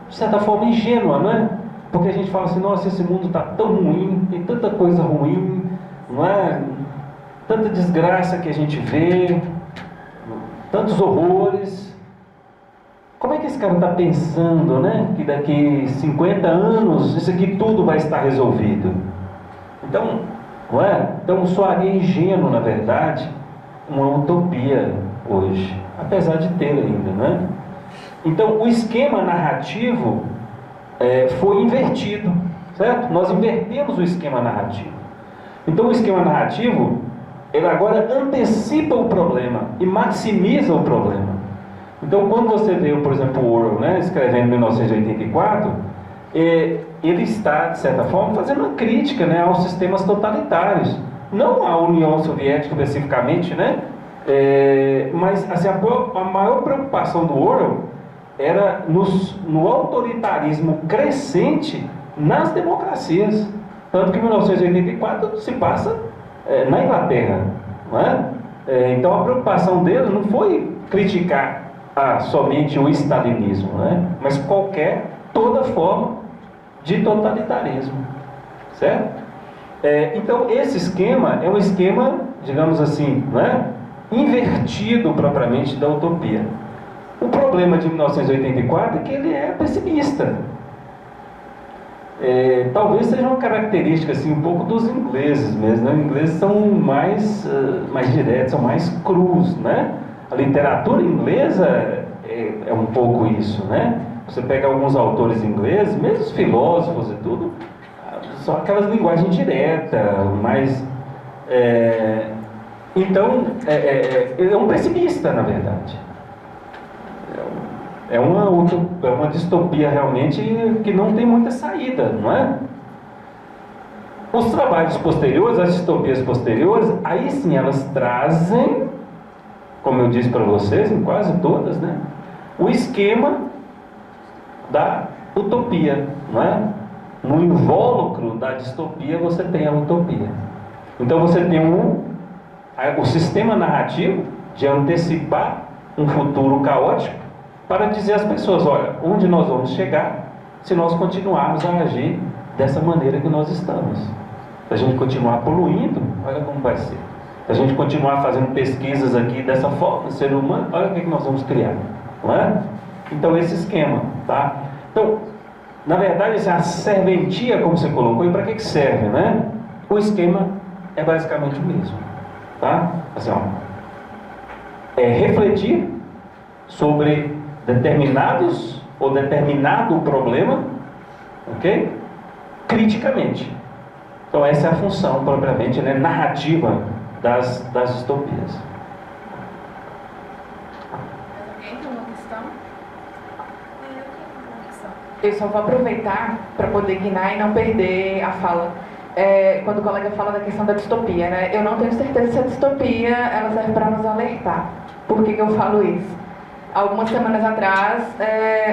de certa forma, ingênua, não é? Porque a gente fala assim, nossa, esse mundo está tão ruim, tem tanta coisa ruim, não é? Tanta desgraça que a gente vê, tantos horrores. Como é que esse cara está pensando, né? Que daqui 50 anos isso aqui tudo vai estar resolvido? Então, não é? Então soaria ingênuo, na verdade, uma utopia hoje, apesar de ter ainda, né? Então o esquema narrativo foi invertido, certo? Nós invertemos o esquema narrativo. Então o esquema narrativo, ele agora antecipa o problema e maximiza o problema. Então quando você vê, por exemplo, o Orwell, né, escrevendo em 1984, ele está, de certa forma, fazendo uma crítica, né, aos sistemas totalitários. Não à União Soviética especificamente, né? Mas assim, a maior preocupação do Orwell era no autoritarismo crescente nas democracias. Tanto que 1984 se passa na Inglaterra, não é? Então a preocupação dele não foi criticar somente o stalinismo, né? Mas toda forma de totalitarismo, certo? Então esse esquema é um esquema, digamos assim, né, invertido propriamente da utopia. O problema de 1984 é que ele é pessimista. Talvez seja uma característica assim, um pouco dos ingleses mesmo, né? Os ingleses são mais diretos, são mais crus, né? A literatura inglesa é um pouco isso, né? Você pega alguns autores ingleses, mesmo os filósofos e tudo, são aquelas linguagens diretas, mais... Então, ele é um pessimista, na verdade. É uma distopia realmente que não tem muita saída, não é? Os trabalhos posteriores, as distopias posteriores, aí sim elas trazem, como eu disse para vocês, em quase todas, né, o esquema da utopia, não é? No invólucro da distopia você tem a utopia. Então você tem o sistema narrativo de antecipar um futuro caótico para dizer às pessoas, olha, onde nós vamos chegar se nós continuarmos a agir dessa maneira que nós estamos. Se a gente continuar poluindo, olha como vai ser. Se a gente continuar fazendo pesquisas aqui dessa forma, ser humano, olha o que nós vamos criar, não é? Então esse esquema, tá? Então, na verdade, a serventia, como você colocou, e para que serve, né? O esquema é basicamente o mesmo, tá? Assim, ó, refletir sobre determinado problema, ok? Criticamente. Então essa é a função propriamente, né, narrativa das distopias. Alguém tem uma questão? Eu só vou aproveitar para poder guinar e não perder a fala. Quando o colega fala da questão da distopia, né? Eu não tenho certeza se a distopia ela serve para nos alertar. Por que eu falo isso? Algumas semanas atrás,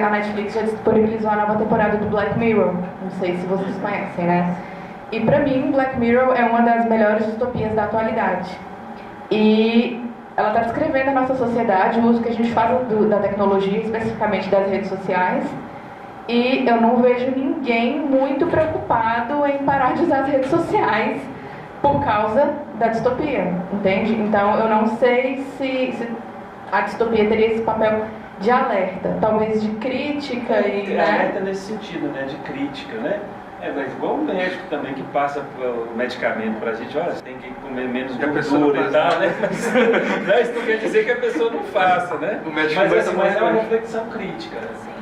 a Netflix já disponibilizou a nova temporada do Black Mirror. Não sei se vocês conhecem, né? E para mim, Black Mirror é uma das melhores distopias da atualidade. E ela está descrevendo a nossa sociedade, o uso que a gente faz da tecnologia, especificamente das redes sociais. E eu não vejo ninguém muito preocupado em parar de usar as redes sociais por causa da distopia, entende? Então eu não sei se a distopia teria esse papel de alerta, talvez de crítica e... Alerta nesse sentido, né? De crítica, né? Igual o médico também que passa o medicamento pra gente, olha, você tem que comer menos gordura e tal, né? Isso não quer dizer que a pessoa não faça, né? Mas é uma reflexão crítica,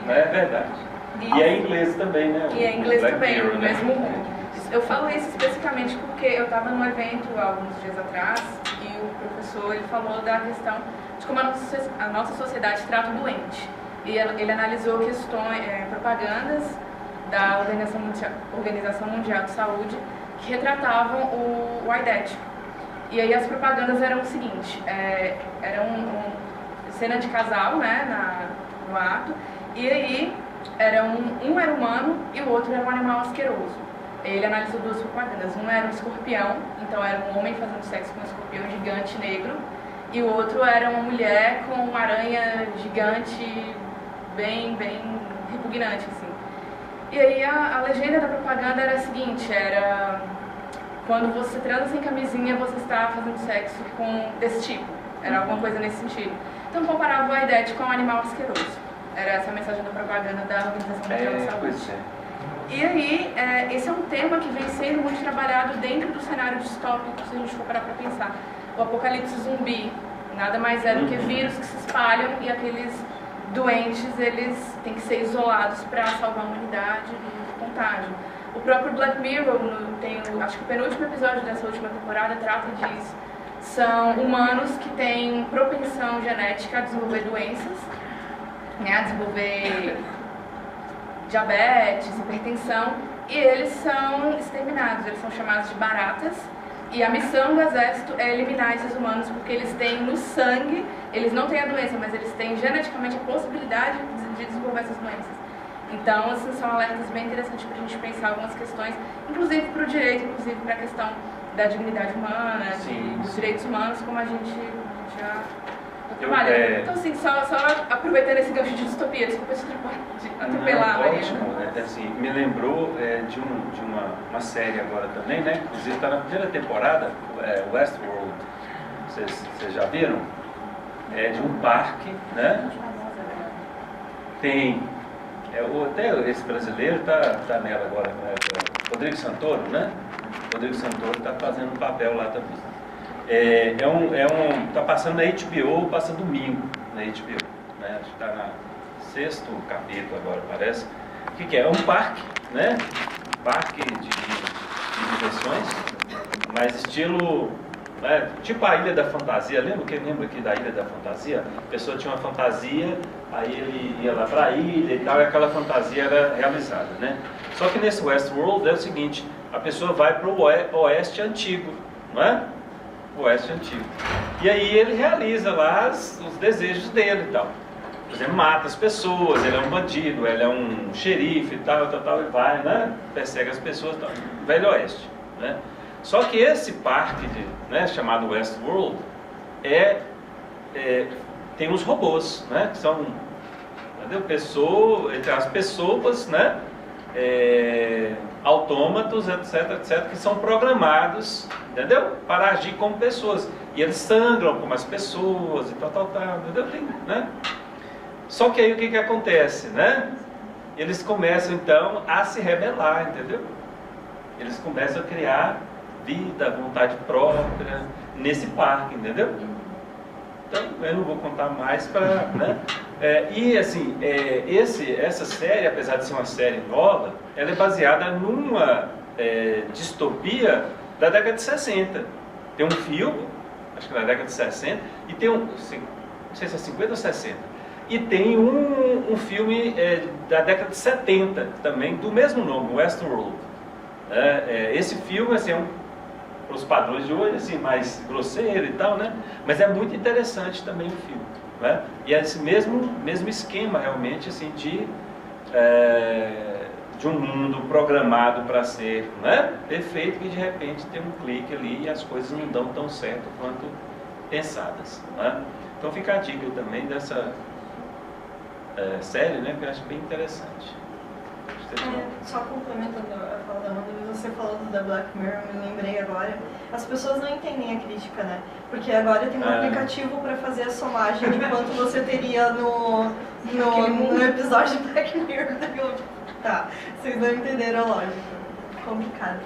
né? É verdade. E é inglês também, né? E é inglês também, o mesmo mundo. Eu falo isso especificamente porque eu estava num evento há alguns dias atrás e o professor ele falou da questão de como a nossa sociedade trata o doente. E ele analisou questões, propagandas da Organização Mundial de Saúde que retratavam o aidético. E aí as propagandas eram o seguinte, era cena de casal, né, no ato, e aí um era humano e o outro era um animal asqueroso. Ele analisou duas propagandas, um era um escorpião, então era um homem fazendo sexo com um escorpião gigante negro, e o outro era uma mulher com uma aranha gigante bem repugnante, assim. E aí a legenda da propaganda era a seguinte, era: quando você transa sem camisinha, você está fazendo sexo desse tipo. Era alguma coisa nesse sentido. Então comparava o aidético com um animal asqueroso. Era essa a mensagem da propaganda da Organização Mundial de Saúde. E aí, esse é um tema que vem sendo muito trabalhado dentro do cenário distópico, se a gente for parar para pensar. O apocalipse zumbi nada mais é do que vírus que se espalham e aqueles doentes, eles têm que ser isolados para salvar a humanidade do contágio. O próprio Black Mirror, acho que o penúltimo episódio dessa última temporada trata disso. São humanos que têm propensão genética a desenvolver doenças, né, a desenvolver diabetes, hipertensão, e eles são exterminados, eles são chamados de baratas. E a missão do exército é eliminar esses humanos porque eles têm no sangue, eles não têm a doença, mas eles têm geneticamente a possibilidade de desenvolver essas doenças. Então, assim, são alertas bem interessantes para a gente pensar algumas questões, inclusive para o direito, inclusive para a questão da dignidade humana, dos direitos humanos, como a gente já trabalha. Então, assim, só aproveitando esse gancho de distopia, desculpa te atropelar, Maria. Ótimo, assim, me lembrou de uma série agora também, né? Inclusive está na primeira temporada, Westworld. Vocês já viram? É de um parque, né? Tem... até esse brasileiro tá nela agora, né? Rodrigo Santoro, né? Rodrigo Santoro está fazendo um papel lá também. Tá passando na HBO, passa domingo na HBO, né? Acho que está na 6º capítulo agora, parece. O que é? É um parque, né? Um parque de diversões, mas estilo, né? Tipo a Ilha da Fantasia. Lembra aqui da Ilha da Fantasia? A pessoa tinha uma fantasia, aí ele ia lá para a ilha e tal, e aquela fantasia era realizada, né? Só que nesse Westworld é o seguinte, a pessoa vai para o oeste antigo, não é? O oeste antigo. E aí ele realiza lá os desejos dele e tal. Por exemplo, mata as pessoas, ele é um bandido, ele é um xerife e tal, e vai, né? Persegue as pessoas e tal. Velho Oeste, né? Só que esse parque, né, chamado Westworld, tem uns robôs, né? Que são, entendeu? Entre as pessoas, né? Autômatos, etc, que são programados, entendeu? Para agir como pessoas. E eles sangram como as pessoas e tal, entendeu? Né? Só que aí o que acontece, né? Eles começam então a se rebelar, entendeu? Eles começam a criar vida, vontade própria nesse parque, entendeu? Então eu não vou contar mais para, né? E assim, essa série, apesar de ser uma série nova, ela é baseada numa distopia da década de 60. Tem um filme, acho que da década de 60, e tem não sei se é 50 ou 60. E tem um filme da década de 70 também, do mesmo nome, Westworld. Esse filme, assim, para os padrões de hoje, assim, mais grosseiro e tal, né? Mas é muito interessante também o filme, né? E é esse mesmo esquema, realmente, assim, de um mundo programado para ser, né, perfeito, que de repente tem um clique ali e as coisas não dão tão certo quanto pensadas, né? Então fica a dica também dessa série, né, que eu acho bem interessante. Só complementando a fala da Amanda, você falando da Black Mirror, me lembrei agora, as pessoas não entendem a crítica, né? Porque agora tem um aplicativo para fazer a somagem de quanto você teria no episódio de Black Mirror. Tá, vocês não entenderam a lógica. Complicado.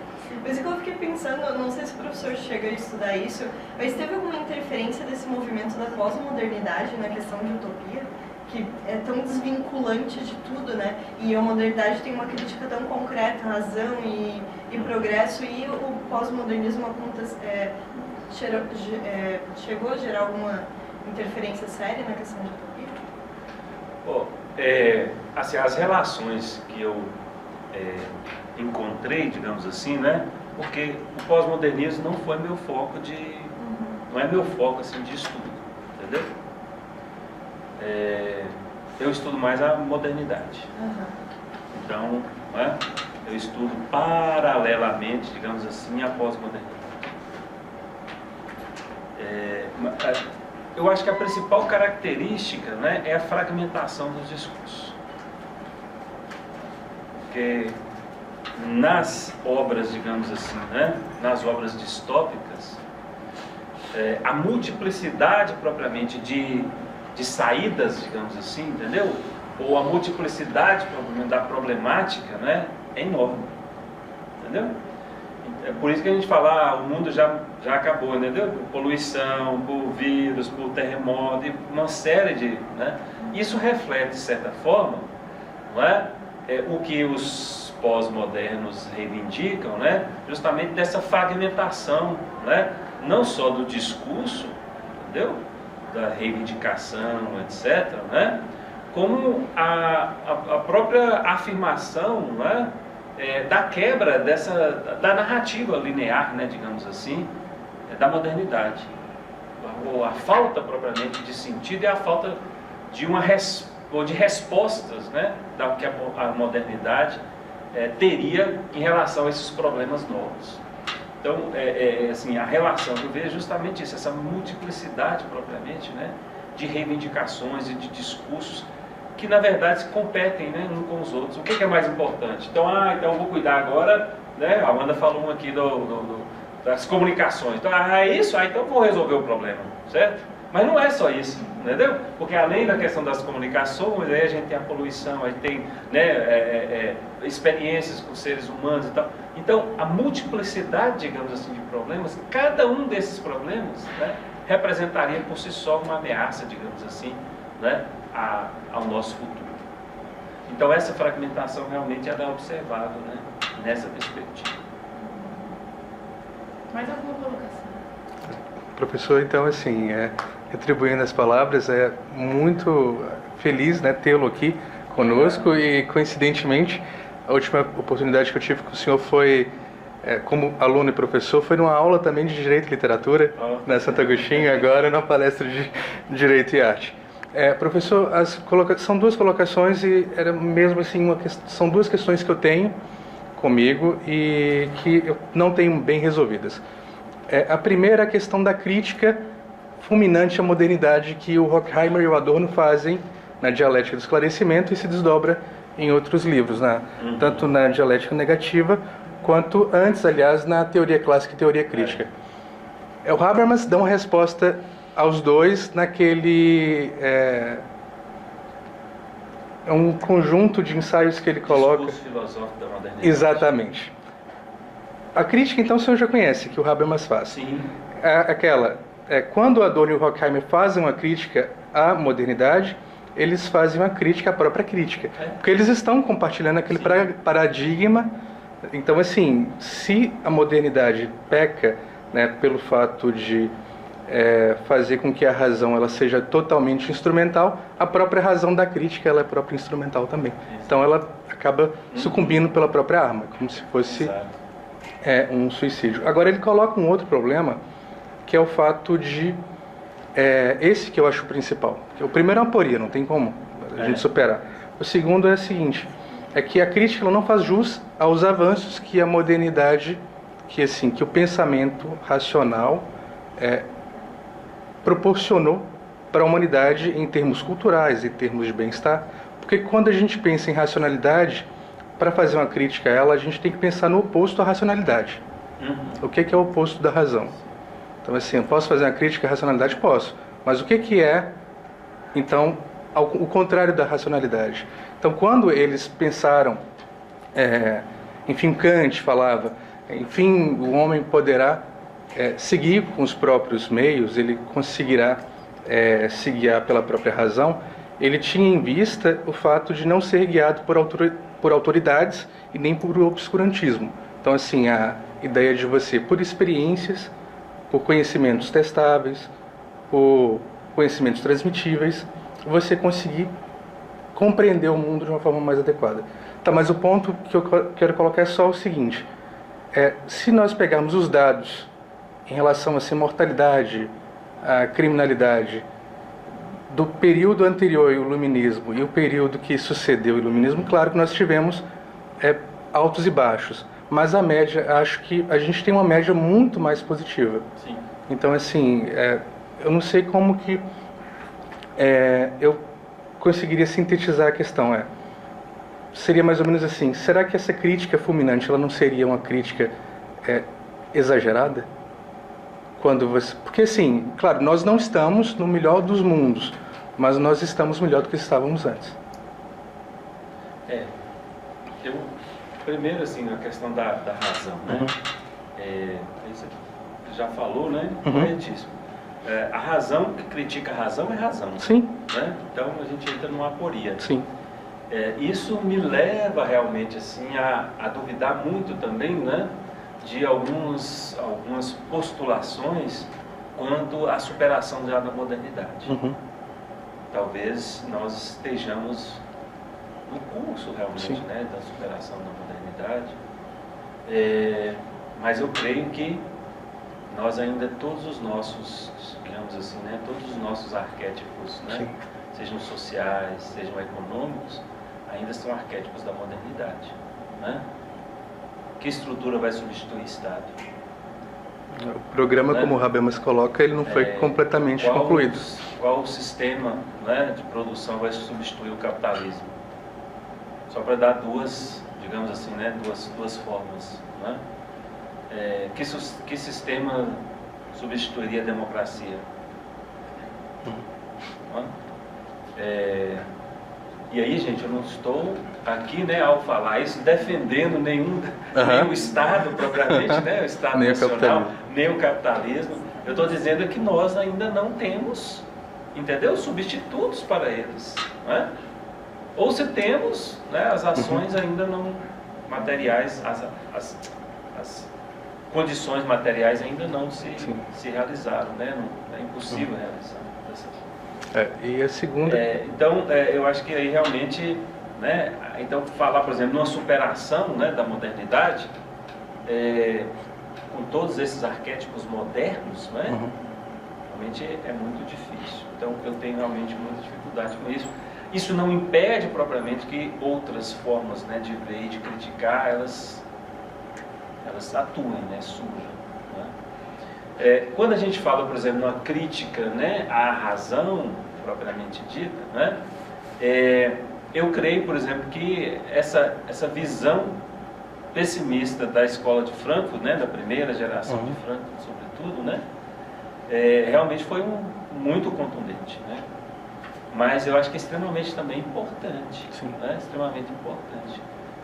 Mas o que eu fiquei pensando, não sei se o professor chega a estudar isso, mas teve alguma interferência desse movimento da pós-modernidade na questão de utopia? que é tão desvinculante de tudo, né? E a modernidade tem uma crítica tão concreta, razão e progresso, e o pós-modernismo chegou a gerar alguma interferência séria na questão de utopia? Assim, as relações que eu encontrei, digamos assim, né? Porque o pós-modernismo não foi meu foco não é meu foco assim de estudo, entendeu? Eu estudo mais a modernidade. Então, né, eu estudo paralelamente, digamos assim, a pós-modernidade. Eu acho que a principal característica, né, é a fragmentação dos discursos. Porque nas obras, digamos assim, né, nas obras distópicas, a multiplicidade propriamente de saídas, digamos assim, entendeu? Ou a multiplicidade da problemática, né, é enorme, entendeu? É por isso que a gente fala, o mundo já acabou, entendeu? Por poluição, por vírus, por terremoto, e uma série de... Né? Isso reflete, de certa forma, não é? O que os pós-modernos reivindicam, né? Justamente dessa fragmentação, né? Não só do discurso, entendeu? Da reivindicação, etc., né? Como a própria afirmação, né? Da quebra da narrativa linear, né? Digamos assim, da modernidade. Ou a falta propriamente de sentido e a falta de de respostas, né? Da que a modernidade teria em relação a esses problemas novos. Então, assim, a relação que eu vejo é justamente isso, essa multiplicidade propriamente, né, de reivindicações e de discursos que, na verdade, se competem, né, uns com os outros. O que é mais importante? Então, então eu vou cuidar agora, né, a Amanda falou aqui das comunicações. Então, isso? Então eu vou resolver o problema, certo? Mas não é só isso, entendeu? Porque além da questão das comunicações, aí a gente tem a poluição, a gente tem, né, experiências com seres humanos e tal. Então, a multiplicidade, digamos assim, de problemas, cada um desses problemas, né, representaria por si só uma ameaça, digamos assim, né, ao nosso futuro. Então, essa fragmentação realmente é observável, né, nessa perspectiva. Mais alguma colocação? Professor, então, assim, retribuindo as palavras, é muito feliz, né, tê-lo aqui conosco e, coincidentemente, a última oportunidade que eu tive com o senhor foi, como aluno e professor, foi numa aula também de Direito e Literatura, na Santo Agostinho, agora na palestra de Direito e Arte. Professor, são duas colocações e era mesmo assim, são duas questões que eu tenho comigo e que eu não tenho bem resolvidas. A primeira é a questão da crítica fulminante à modernidade que o Horkheimer e o Adorno fazem na Dialética do Esclarecimento e se desdobra em outros livros, tanto na Dialética Negativa, quanto antes, aliás, na Teoria Clássica e Teoria Crítica. O Habermas dá uma resposta aos dois naquele... um conjunto de ensaios que ele coloca... Discurso filosófico da modernidade. Exatamente. A crítica, então, o senhor já conhece, que o Habermas faz. Sim. Quando o Adorno e o Horkheimer fazem uma crítica à modernidade, eles fazem uma crítica à própria crítica. Porque eles estão compartilhando aquele paradigma. Então, assim, se a modernidade peca, né, pelo fato de fazer com que a razão ela seja totalmente instrumental, a própria razão da crítica ela é própria instrumental também. Então, ela acaba sucumbindo pela própria arma, como se fosse um suicídio. Agora, ele coloca um outro problema, que é o fato de... esse que eu acho o principal. O primeiro é uma aporia, não tem como a gente superar. O segundo é o seguinte, é que a crítica ela não faz jus aos avanços que a modernidade, que o pensamento racional proporcionou para a humanidade em termos culturais, em termos de bem-estar. Porque quando a gente pensa em racionalidade, para fazer uma crítica a ela, a gente tem que pensar no oposto à racionalidade. O que é o oposto da razão? Então, assim, eu posso fazer uma crítica à racionalidade? Posso. Mas o que é, então, o contrário da racionalidade? Então, quando eles pensaram, enfim, Kant falava, enfim, o homem poderá seguir com os próprios meios, ele conseguirá se guiar pela própria razão. ele tinha em vista o fato de não ser guiado por autoridades e nem por obscurantismo. Então, assim, a ideia de você, por experiências, por conhecimentos testáveis, por conhecimentos transmitíveis, você conseguir compreender o mundo de uma forma mais adequada. Tá, mas o ponto que eu quero colocar é só o seguinte: se nós pegarmos os dados em relação à mortalidade, à criminalidade, do período anterior ao iluminismo e o período que sucedeu o iluminismo, claro que nós tivemos altos e baixos, mas a média, acho que a gente tem uma média muito mais positiva. Sim. Então, assim, eu não sei como que eu conseguiria sintetizar a questão. Seria mais ou menos assim: será que essa crítica fulminante ela não seria uma crítica exagerada? Porque, assim, claro, nós não estamos no melhor dos mundos, mas nós estamos melhor do que estávamos antes. Primeiro, assim, a questão da razão, né? Você já falou, né? Corretíssimo. A razão que critica a razão é razão. Sim. Né? Então a gente entra numa aporia. Sim. Isso me leva realmente assim a duvidar muito também, né? De algumas postulações quanto à superação já da modernidade. Talvez nós estejamos no curso realmente, né, da superação da modernidade, mas eu creio que nós ainda, todos os nossos, digamos assim, né, todos os nossos arquétipos, né, sejam sociais, sejam econômicos, ainda são arquétipos da modernidade, né? Que estrutura vai substituir Estado? O programa, como o Habermas coloca, ele não foi completamente concluído. Qual o sistema, né, de produção vai substituir o capitalismo? Só para dar duas, digamos assim, né, duas formas, né? Que sistema substituiria a democracia? E aí, gente, eu não estou aqui, né, ao falar isso, defendendo nenhum Estado propriamente, né, o Estado nacional, nem o capitalismo. Eu estou dizendo que nós ainda não temos, entendeu, substitutos para eles, né? Ou se temos, né, as ações ainda não materiais, as condições materiais ainda não se realizaram, né? Não, é impossível realizar dessa forma. E a segunda... Então, eu acho que aí realmente, né, então falar, por exemplo, numa superação, né, da modernidade, com todos esses arquétipos modernos, né, realmente é muito difícil. Então, eu tenho realmente muita dificuldade com isso. Isso não impede propriamente que outras formas, né, de ver e de criticar, elas atuem, né, surjam. Né? Quando a gente fala, por exemplo, numa crítica, né, à razão propriamente dita, né, eu creio, por exemplo, que essa visão pessimista da escola de Frankfurt, né, da primeira geração de Frankfurt, sobretudo, né, realmente foi muito contundente, né? Mas eu acho que é extremamente também importante, né? Extremamente importante,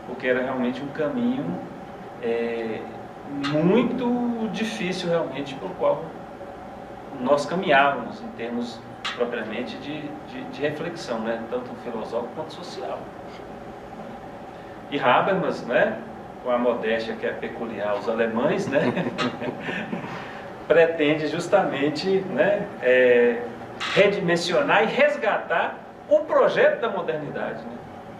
porque era realmente um caminho muito difícil realmente pelo qual nós caminhávamos em termos propriamente de reflexão, né? Tanto filosófica quanto social. E Habermas, né, com a modéstia que é peculiar aos alemães, né, pretende justamente, né, redimensionar e resgatar o projeto da modernidade, né?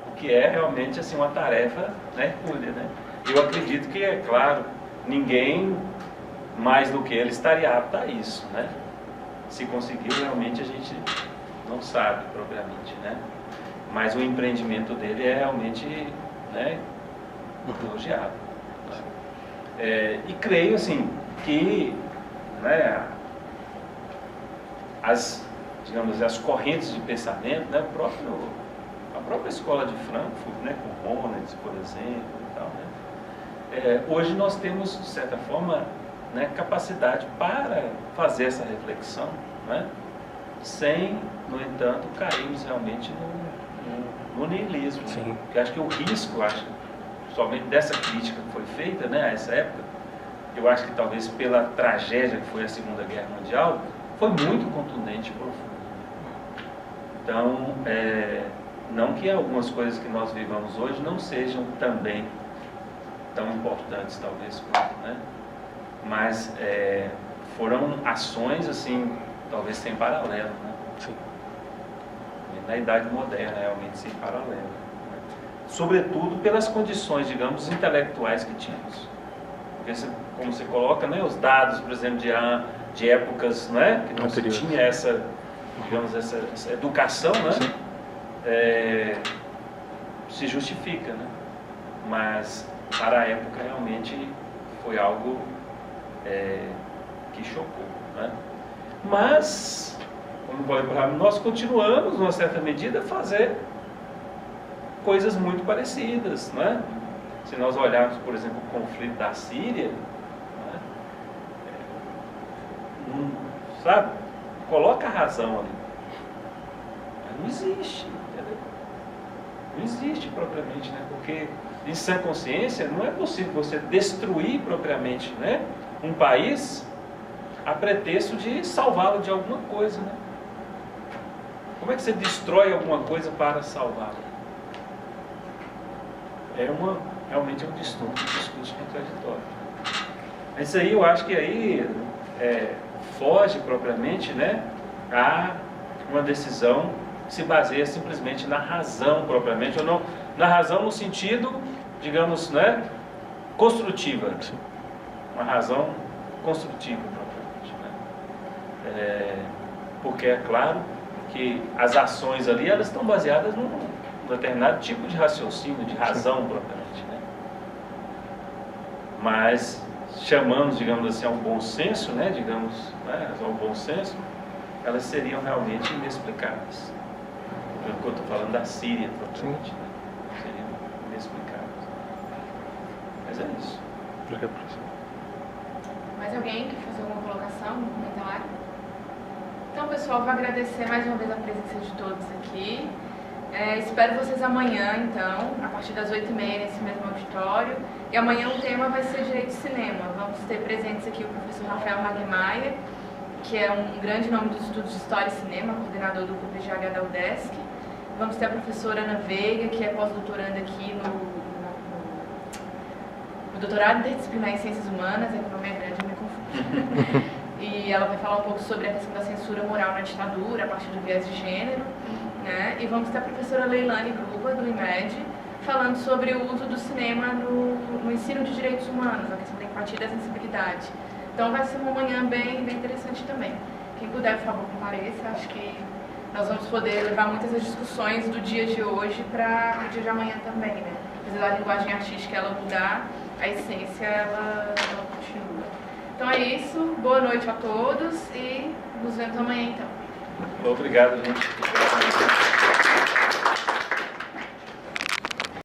O que é realmente assim uma tarefa, né, hercúlea, né? Eu acredito que, é claro, ninguém mais do que ele estaria apto a isso, né? Se conseguiu, realmente a gente não sabe propriamente, né? Mas o empreendimento dele é realmente, né, elogiável. E creio assim que, né, as correntes de pensamento, né, a própria escola de Frankfurt, né, com Honeth, por exemplo, e tal, né, hoje nós temos, de certa forma, né, capacidade para fazer essa reflexão, né, sem, no entanto, cairmos realmente no niilismo. Né? Porque acho que o risco, somente dessa crítica que foi feita, né, a essa época, eu acho que talvez pela tragédia que foi a Segunda Guerra Mundial, foi muito contundente e profunda. Então, não que algumas coisas que nós vivamos hoje não sejam também tão importantes, talvez, quanto, né? Mas foram ações, assim, talvez sem paralelo, né? Sim. Na Idade Moderna, realmente sem paralelo. Né? Sobretudo pelas condições, digamos, intelectuais que tínhamos. Porque, como você coloca, né, os dados, por exemplo, de épocas, né, que não se tinha essa, digamos, essa educação, né, se justifica, né? Mas para a época realmente foi algo que chocou, né? Mas, como falei para o Ramiro, nós continuamos, numa certa medida, a fazer coisas muito parecidas, né? Se nós olharmos, por exemplo, o conflito da Síria, né? Sabe? Coloca a razão ali. Mas não existe, entendeu? Não existe propriamente, né? Porque em sã consciência não é possível você destruir propriamente, né, um país a pretexto de salvá-lo de alguma coisa, né? Como é que você destrói alguma coisa para salvá-lo? Realmente é um discurso contraditório. Isso aí eu acho que aí foge propriamente, né, a uma decisão que se baseia simplesmente na razão propriamente, ou não, na razão no sentido, digamos, né, construtiva. Uma razão construtiva propriamente, né? Porque é claro que as ações ali, elas estão baseadas num determinado tipo de raciocínio, de razão propriamente, né? Mas chamamos, digamos assim, ao bom senso, né, digamos, né, ao bom senso, elas seriam realmente inexplicáveis. Pelo que eu estou falando da Síria propriamente, né? Seriam inexplicáveis. Mas é isso. Mais alguém quer fazer alguma colocação, um comentário? Então, pessoal, vou agradecer mais uma vez a presença de todos aqui. Espero vocês amanhã, então, a partir das 8h30 nesse mesmo auditório. E amanhã o tema vai ser Direito de Cinema. Vamos ter presentes aqui o professor Rafael Hagemeyer, que é um grande nome dos estudos de História e Cinema, coordenador do PPGH da UDESC. Vamos ter a professora Ana Veiga, que é pós-doutoranda aqui no doutorado interdisciplinar em Ciências Humanas, é que o nome é grande, eu me confundo. E ela vai falar um pouco sobre a questão da censura moral na ditadura, a partir do viés de gênero. Né? E vamos ter a professora Leilane Gruba, do IMED, falando sobre o uso do cinema no ensino de direitos humanos, a questão da empatia e da sensibilidade. Então vai ser uma manhã bem interessante também. Quem puder, por favor, compareça. Acho que nós vamos poder levar muitas das discussões do dia de hoje para o dia de amanhã também, né? Apesar da linguagem artística ela mudar, a essência ela continua. Então é isso, boa noite a todos e nos vemos amanhã então. Obrigado, gente.